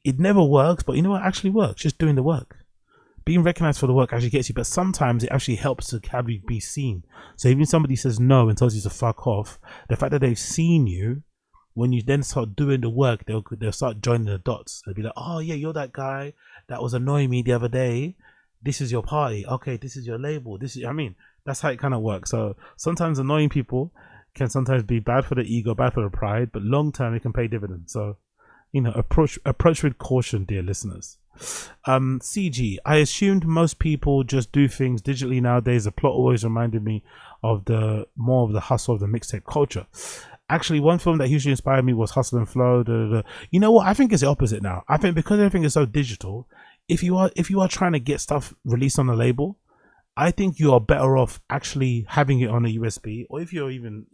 It never works, but you know what actually works? Just doing the work. Being recognized for the work actually gets you, but sometimes it actually helps to have you be seen. So even if somebody says no and tells you to fuck off, the fact that they've seen you, when you then start doing the work, they'll start joining the dots. They'll be like, oh yeah, you're that guy that was annoying me the other day. This is your party. Okay, this is your label. That's how it kind of works. So sometimes annoying people can sometimes be bad for the ego, bad for the pride, but long term it can pay dividends. So approach with caution, dear listeners. CG, I assumed most people just do things digitally nowadays. The plot always reminded me of more of the hustle of the mixtape culture. Actually, one film that hugely inspired me was Hustle and Flow. You know what? I think it's the opposite now. I think because everything is so digital, if you are trying to get stuff released on a label, I think you are better off actually having it on a USB, or if you're even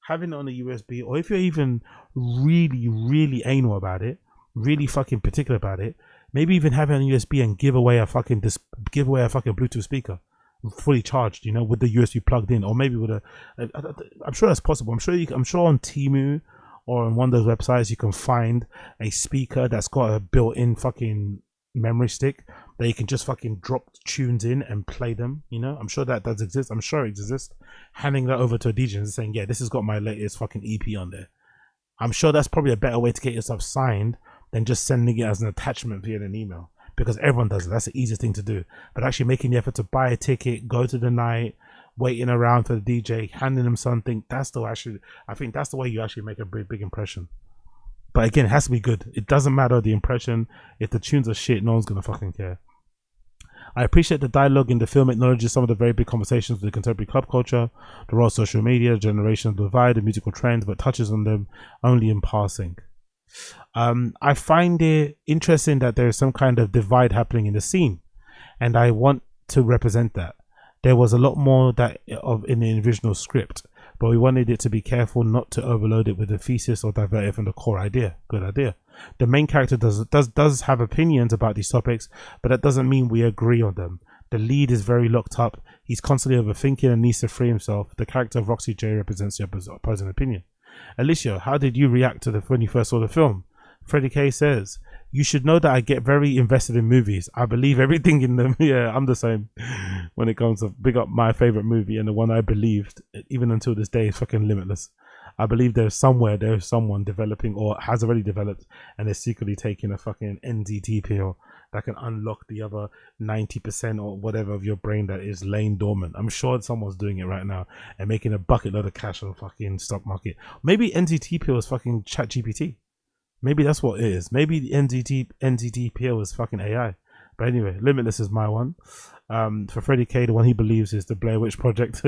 having it on a USB, or if you're even really, really anal about it, really fucking particular about it, maybe even have it on a USB and give away a fucking Bluetooth speaker, fully charged, with the USB plugged in, or maybe with I'm sure that's possible. I'm sure on Temu or on one of those websites you can find a speaker that's got a built-in fucking memory stick that you can just fucking drop tunes in and play them. I'm sure that does exist. I'm sure it exists. Handing that over to a DJ and saying, yeah, this has got my latest fucking EP on there. I'm sure that's probably a better way to get yourself signed than just sending it as an attachment via an email, because everyone does it. That's the easiest thing to do. But actually making the effort to buy a ticket, go to the night, waiting around for the DJ, handing them something, I think that's the way you actually make a big impression. But again, it has to be good. It doesn't matter the impression. If the tunes are shit, no one's gonna fucking care. I appreciate the dialogue in the film acknowledges some of the very big conversations with the contemporary club culture, the role of social media, generational divide, and musical trends, but touches on them only in passing. I find it interesting that there is some kind of divide happening in the scene, and I want to represent that. There was a lot more in the original script, but we wanted it to be careful not to overload it with a thesis or divert it from the core idea. Good idea. The main character does have opinions about these topics, but that doesn't mean we agree on them. The lead is very locked up. He's constantly overthinking and needs to free himself. The character of Roxy J represents the opposing opinion. Alicia, how did you react to when you first saw the film? Freddie K says, you should know that I get very invested in movies. I believe everything in them. Yeah, I'm the same when it comes to big up my favorite movie, and the one I believed, even until this day, is fucking Limitless. I believe there's someone developing or has already developed and is secretly taking a fucking NDT pill that can unlock the other 90% or whatever of your brain that is laying dormant. I'm sure someone's doing it right now and making a bucket load of cash on the fucking stock market. Maybe NDT pill is fucking ChatGPT. Maybe that's what it is. Maybe the NDT pill is fucking AI. But anyway, Limitless is my one. For Freddie K, the one he believes is the Blair Witch Project.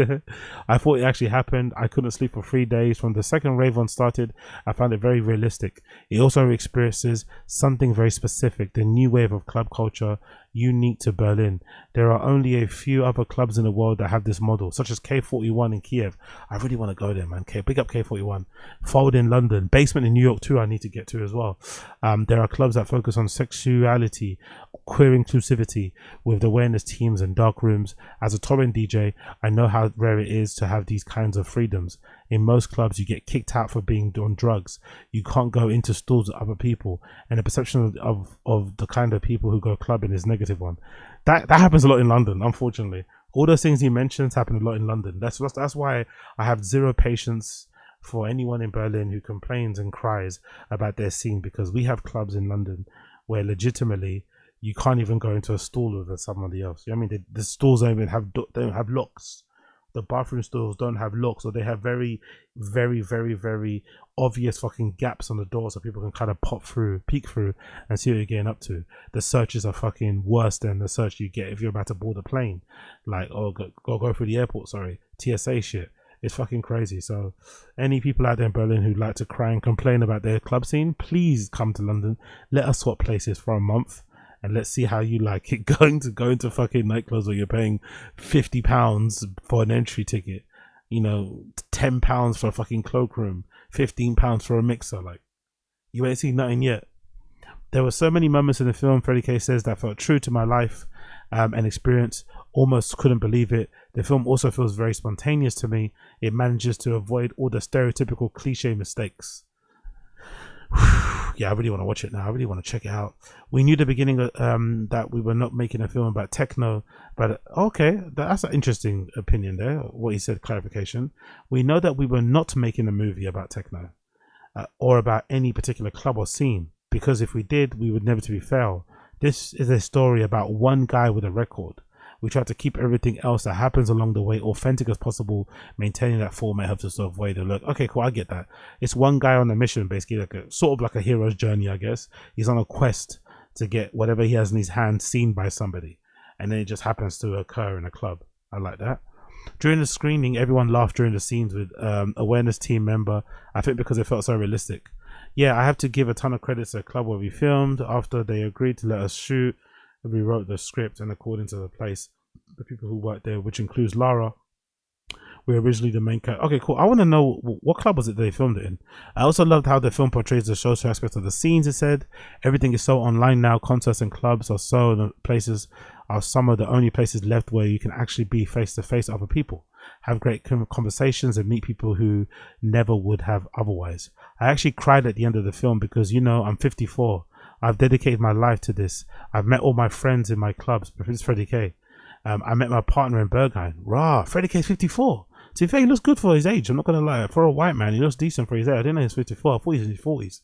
I thought it actually happened. I couldn't sleep for 3 days. From the second Rave On started, I found it very realistic. It also experiences something very specific, the new wave of club culture unique to Berlin. There are only a few other clubs in the world that have this model, such as K41 in Kiev. I really want to go there, man. Big up K41. Fold in London. Basement in New York too, I need to get to as well. There are clubs that focus on sexuality, queer inclusivity, with awareness teams and dark rooms. As a touring DJ, I know how rare it is to have these kinds of freedoms. In most clubs, you get kicked out for being on drugs. You can't go into stores with other people, and the perception of the kind of people who go clubbing is negative one. That happens a lot in London, unfortunately. All those things he mentions happen a lot in London. That's why I have zero patience for anyone in Berlin who complains and cries about their scene, because we have clubs in London where legitimately you can't even go into a stall with somebody else. You know what I mean? The stalls don't even have locks. The bathroom stalls don't have locks, or they have very, very, very, very obvious fucking gaps on the door so people can kind of peek through and see what you're getting up to. The searches are fucking worse than the search you get if you're about to board a plane. Like, oh, go through the airport, sorry. TSA shit. It's fucking crazy. So any people out there in Berlin who like to cry and complain about their club scene, please come to London. Let us swap places for a month. And let's see how you like it going to fucking nightclubs where you're paying £50 for an entry ticket, you know, £10 for a fucking cloakroom, £15 for a mixer. Like, you ain't seen nothing yet. There were so many moments in the film, Freddie K says, that felt true to my life and experience. Almost couldn't believe it. The film also feels very spontaneous to me. It manages to avoid all the stereotypical cliche mistakes. Yeah, I really want to watch it now. I really want to check it out. We knew at the beginning that we were not making a film about techno, but okay, that's an interesting opinion there. What he said, clarification. We know that we were not making a movie about techno or about any particular club or scene, because if we did, we would inevitably fail. This is a story about one guy with a record. We try to keep everything else that happens along the way authentic as possible. Maintaining that format helps us to avoid the look. Okay, cool, I get that. It's one guy on a mission, basically, like a sort of like a hero's journey, I guess. He's on a quest to get whatever he has in his hand seen by somebody, and then it just happens to occur in a club. I like that. During the screening, everyone laughed during the scenes with awareness team member. I think because it felt so realistic. Yeah, I have to give a ton of credit to the club where we filmed. After they agreed to let us shoot, we wrote the script, and according to the place, the people who worked there, which includes Lara, we were originally the main character. Okay, cool. I want to know what club was it they filmed it in. I also loved how the film portrays the social aspect of the scenes. It said everything is so online now. Concerts and clubs are some of the only places left where you can actually be face to face with other people, have great conversations, and meet people who never would have otherwise. I actually cried at the end of the film because, you know, I'm 54. I've dedicated my life to this. I've met all my friends in my clubs. This is Freddie K. I met my partner in Berghain. Rah, Freddie K's 54. To be fair, he looks good for his age. I'm not going to lie. For a white man, he looks decent for his age. I didn't know he was 54. I thought he was in his 40s.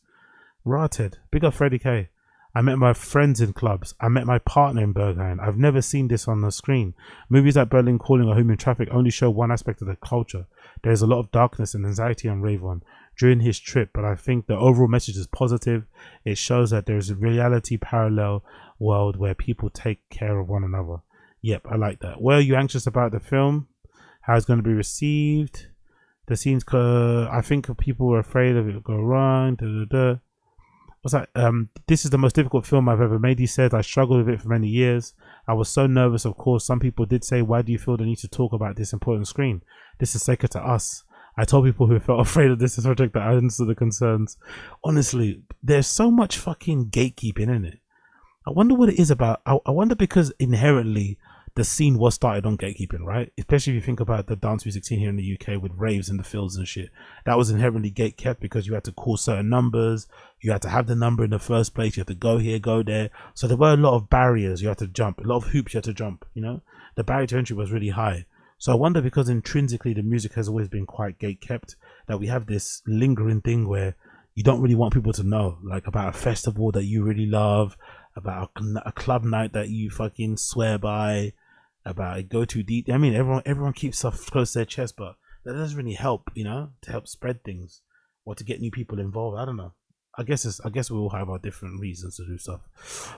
Rah, Ted. Big up Freddie K. I met my friends in clubs. I met my partner in Berghain. I've never seen this on the screen. Movies like Berlin Calling or Human Traffic only show one aspect of the culture. There's a lot of darkness and anxiety on Rave On during his trip, but I think the overall message is positive. It shows that there's a reality parallel world where people take care of one another. Yep, I like that. Were you anxious about the film? How it's going to be received? The scenes, I think people were afraid of it go wrong. What's that? This is the most difficult film I've ever made, he said. I struggled with it for many years. I was so nervous, of course. Some people did say, why do you feel the need to talk about this important screen? This is sacred to us. I told people who felt afraid of this project that I understood the concerns. Honestly, there's so much fucking gatekeeping in it. I wonder what it is about. I wonder because inherently the scene was started on gatekeeping, right? Especially if you think about the dance music scene here in the UK with raves in the fields and shit. That was inherently gate kept because you had to call certain numbers. You had to have the number in the first place. You had to go here, go there. So there were a lot of barriers you had to jump. A lot of hoops you had to jump, you know? The barrier to entry was really high. So I wonder because intrinsically the music has always been quite gate kept, that we have this lingering thing where you don't really want people to know, like about a festival that you really love, about a club night that you fucking swear by, about a go-to deep. I mean, everyone keeps stuff close to their chest, but that doesn't really help, you know, to help spread things or to get new people involved. I don't know. I guess we all have our different reasons to do stuff.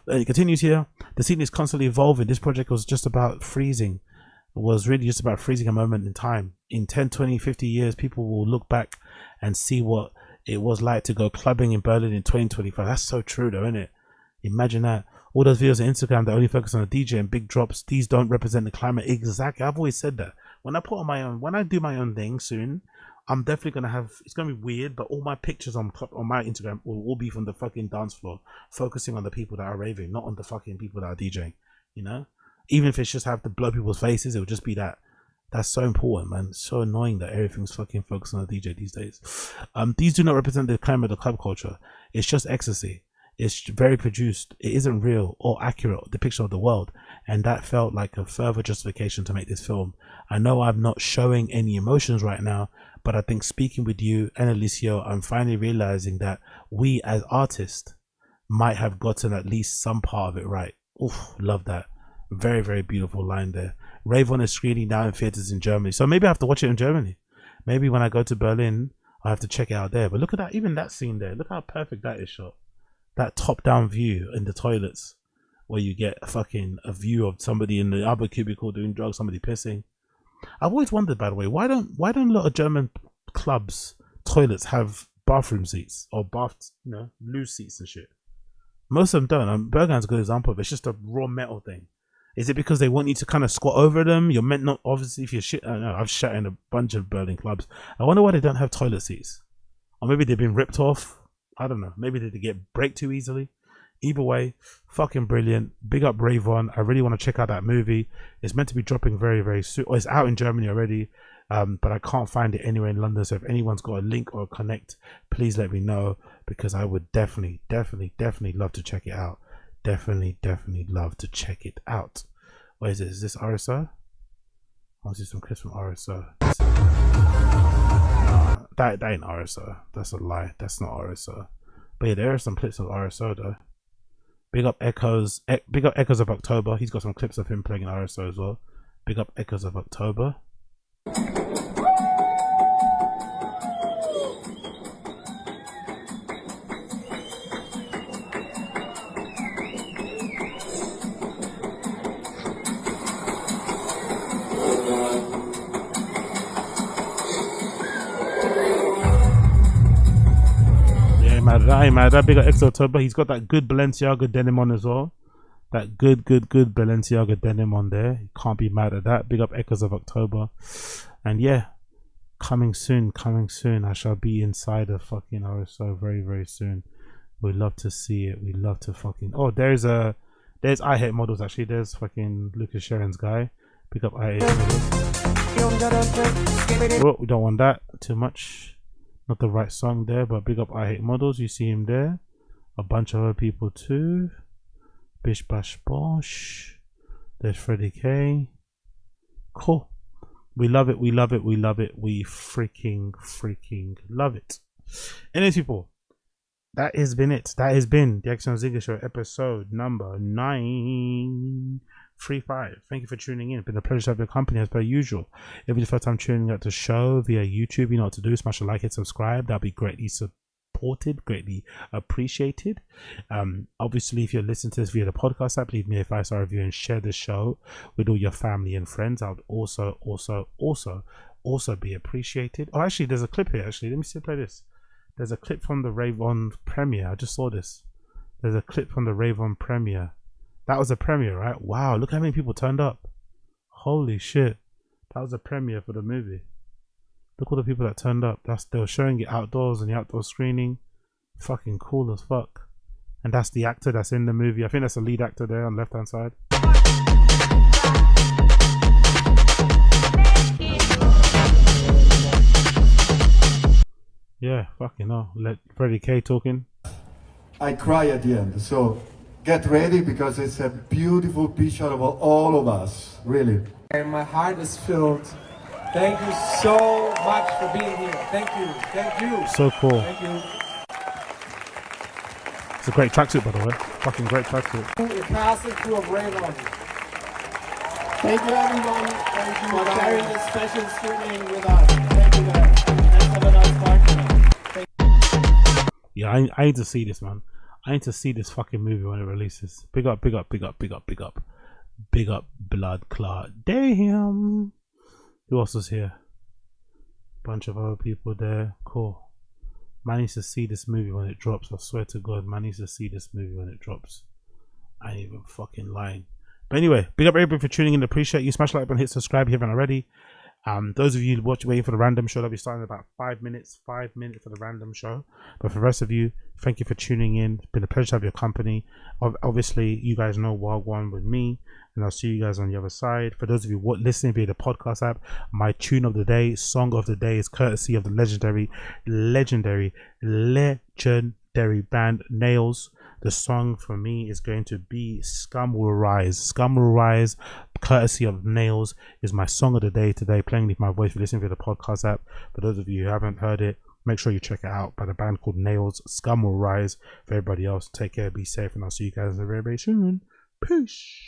And it continues here. The scene is constantly evolving. This project was just about freezing. It was really just about freezing a moment in time. In 10, 20, 50 years, people will look back and see what it was like to go clubbing in Berlin in 2025. That's so true though, isn't it? Imagine that. All those videos on Instagram that only focus on the DJ and big drops, these don't represent the climate. Exactly. I've always said that. When I put on my own, when I do my own thing soon, I'm definitely gonna have, it's gonna be weird, but all my pictures on my Instagram will all be from the fucking dance floor, focusing on the people that are raving, not on the fucking people that are DJing. You know, even if it's just have to blow people's faces, it will just be that. That's so important, man. It's so annoying that everything's fucking focused on the DJ these days. These do not represent the climate of the club culture. It's just ecstasy. It's very produced. It isn't real or accurate depiction of the world, and that felt like a further justification to make this film. I know I'm not showing any emotions right now, but I think speaking with you and Alicio, I'm finally realizing that we as artists might have gotten at least some part of it right. Oof, love that. Very, very beautiful line there. Rave On is screening now in theaters in Germany, so maybe I have to watch it in Germany. Maybe when I go to Berlin, I have to check it out there. But look at that, even that scene there. Look how perfect that is shot. That top-down view in the toilets, where you get a view of somebody in the other cubicle doing drugs, somebody pissing. I've always wondered, by the way, why don't a lot of German clubs toilets have bathroom seats or loo seats and shit? Most of them don't. Bergen's a good example of it. It's just a raw metal thing. Is it because they want you to kind of squat over them? You're meant not, obviously, if you're shit. I don't know. I've shat in a bunch of Berlin clubs. I wonder why they don't have toilet seats, or maybe they've been ripped off. I don't know. Maybe they get break too easily. Either way, fucking brilliant. Big up Rave On. I really want to check out that movie. It's meant to be dropping very, very soon. Or it's out in Germany already, but I can't find it anywhere in London. So if anyone's got a link or a connect, please let me know, because I would definitely love to check it out. Definitely love to check it out. What is it? Is this RSO? I want to see some clips from RSO. That ain't RSO. That's a lie. That's not RSO. But yeah, there are some clips of RSO though. Big up Echoes of October. He's got some clips of him playing in RSO as well. Big up Echoes of October. I ain't mad. That big up October. He's got that good Balenciaga denim on as well. That good Balenciaga denim on there. You can't be mad at that. Big up Echoes of October. And yeah, coming soon. I shall be inside of fucking RSO very, very soon. We love to see it. We love to fucking. Oh, there's I Hate Models actually. There's fucking Lucas Sharon's guy. Big up I Hate Models. Oh, we don't want that too much. Not the right song there, but big up I Hate Models. You see him there. A bunch of other people too. Bish Bash Bosh. There's Freddy K. Cool. We love it. We freaking love it. Anyways, people, that has been it. That has been the Action Zinger Show episode number 935. Thank you for tuning in. It's been a pleasure to have your company as per usual. If it's the first time tuning out the show via YouTube, you know what to do. Smash a like, hit subscribe. That'll be greatly supported, greatly appreciated. Obviously, if you're listening to this via the podcast app, leave me a 5-star review and share the show with all your family and friends. I would also be appreciated. Oh, actually, there's a clip here. Actually, let me see. Play this. There's a clip from the Rave On premiere. I just saw this. There's a clip from the Rave On premiere. That was a premiere, right? Wow, look how many people turned up. Holy shit. That was a premiere for the movie. Look all the people that turned up. They were showing it outdoors and the outdoor screening. Fucking cool as fuck. And that's the actor that's in the movie. I think that's the lead actor there on the left hand side. Yeah, fucking hell. Let Freddy K talking. I cry at the end, so get ready because it's a beautiful picture of all of us, really. And my heart is filled. Thank you so much for being here. Thank you. So cool. Thank you. It's a great tracksuit, by the way. Fucking great tracksuit. The cast and crew of Rave On. Thank you, everyone. Thank you for sharing this special screening with us. Thank you, guys. Let's have a nice party. Yeah, I need to see this, man. I need to see this fucking movie when it releases. Big up, big up, big up, big up, big up. Big up, Blood Clot. Damn. Who else was here? Bunch of other people there. Cool. Man needs to see this movie when it drops. I swear to God, man needs to see this movie when it drops. I ain't even fucking lying. But anyway, big up everybody for tuning in. Appreciate you. Smash the like button, hit subscribe if you haven't already. Those of you waiting for the random show, that'll be starting in about 5 minutes. 5 minutes for the random show. But for the rest of you, thank you for tuning in. It's been a pleasure to have your company. Obviously, you guys know Wagwan with me, and I'll see you guys on the other side. For those of you listening via the podcast app, my tune of the day, song of the day, is courtesy of the legendary band Nails. The song for me is going to be Scum Will Rise. Scum Will Rise, courtesy of Nails, is my song of the day today, playing with my voice. If you're listening to the podcast app, for those of you who haven't heard it, make sure you check it out by the band called Nails. Scum Will Rise. For everybody else, take care, be safe, and I'll see you guys very, very soon. Peace.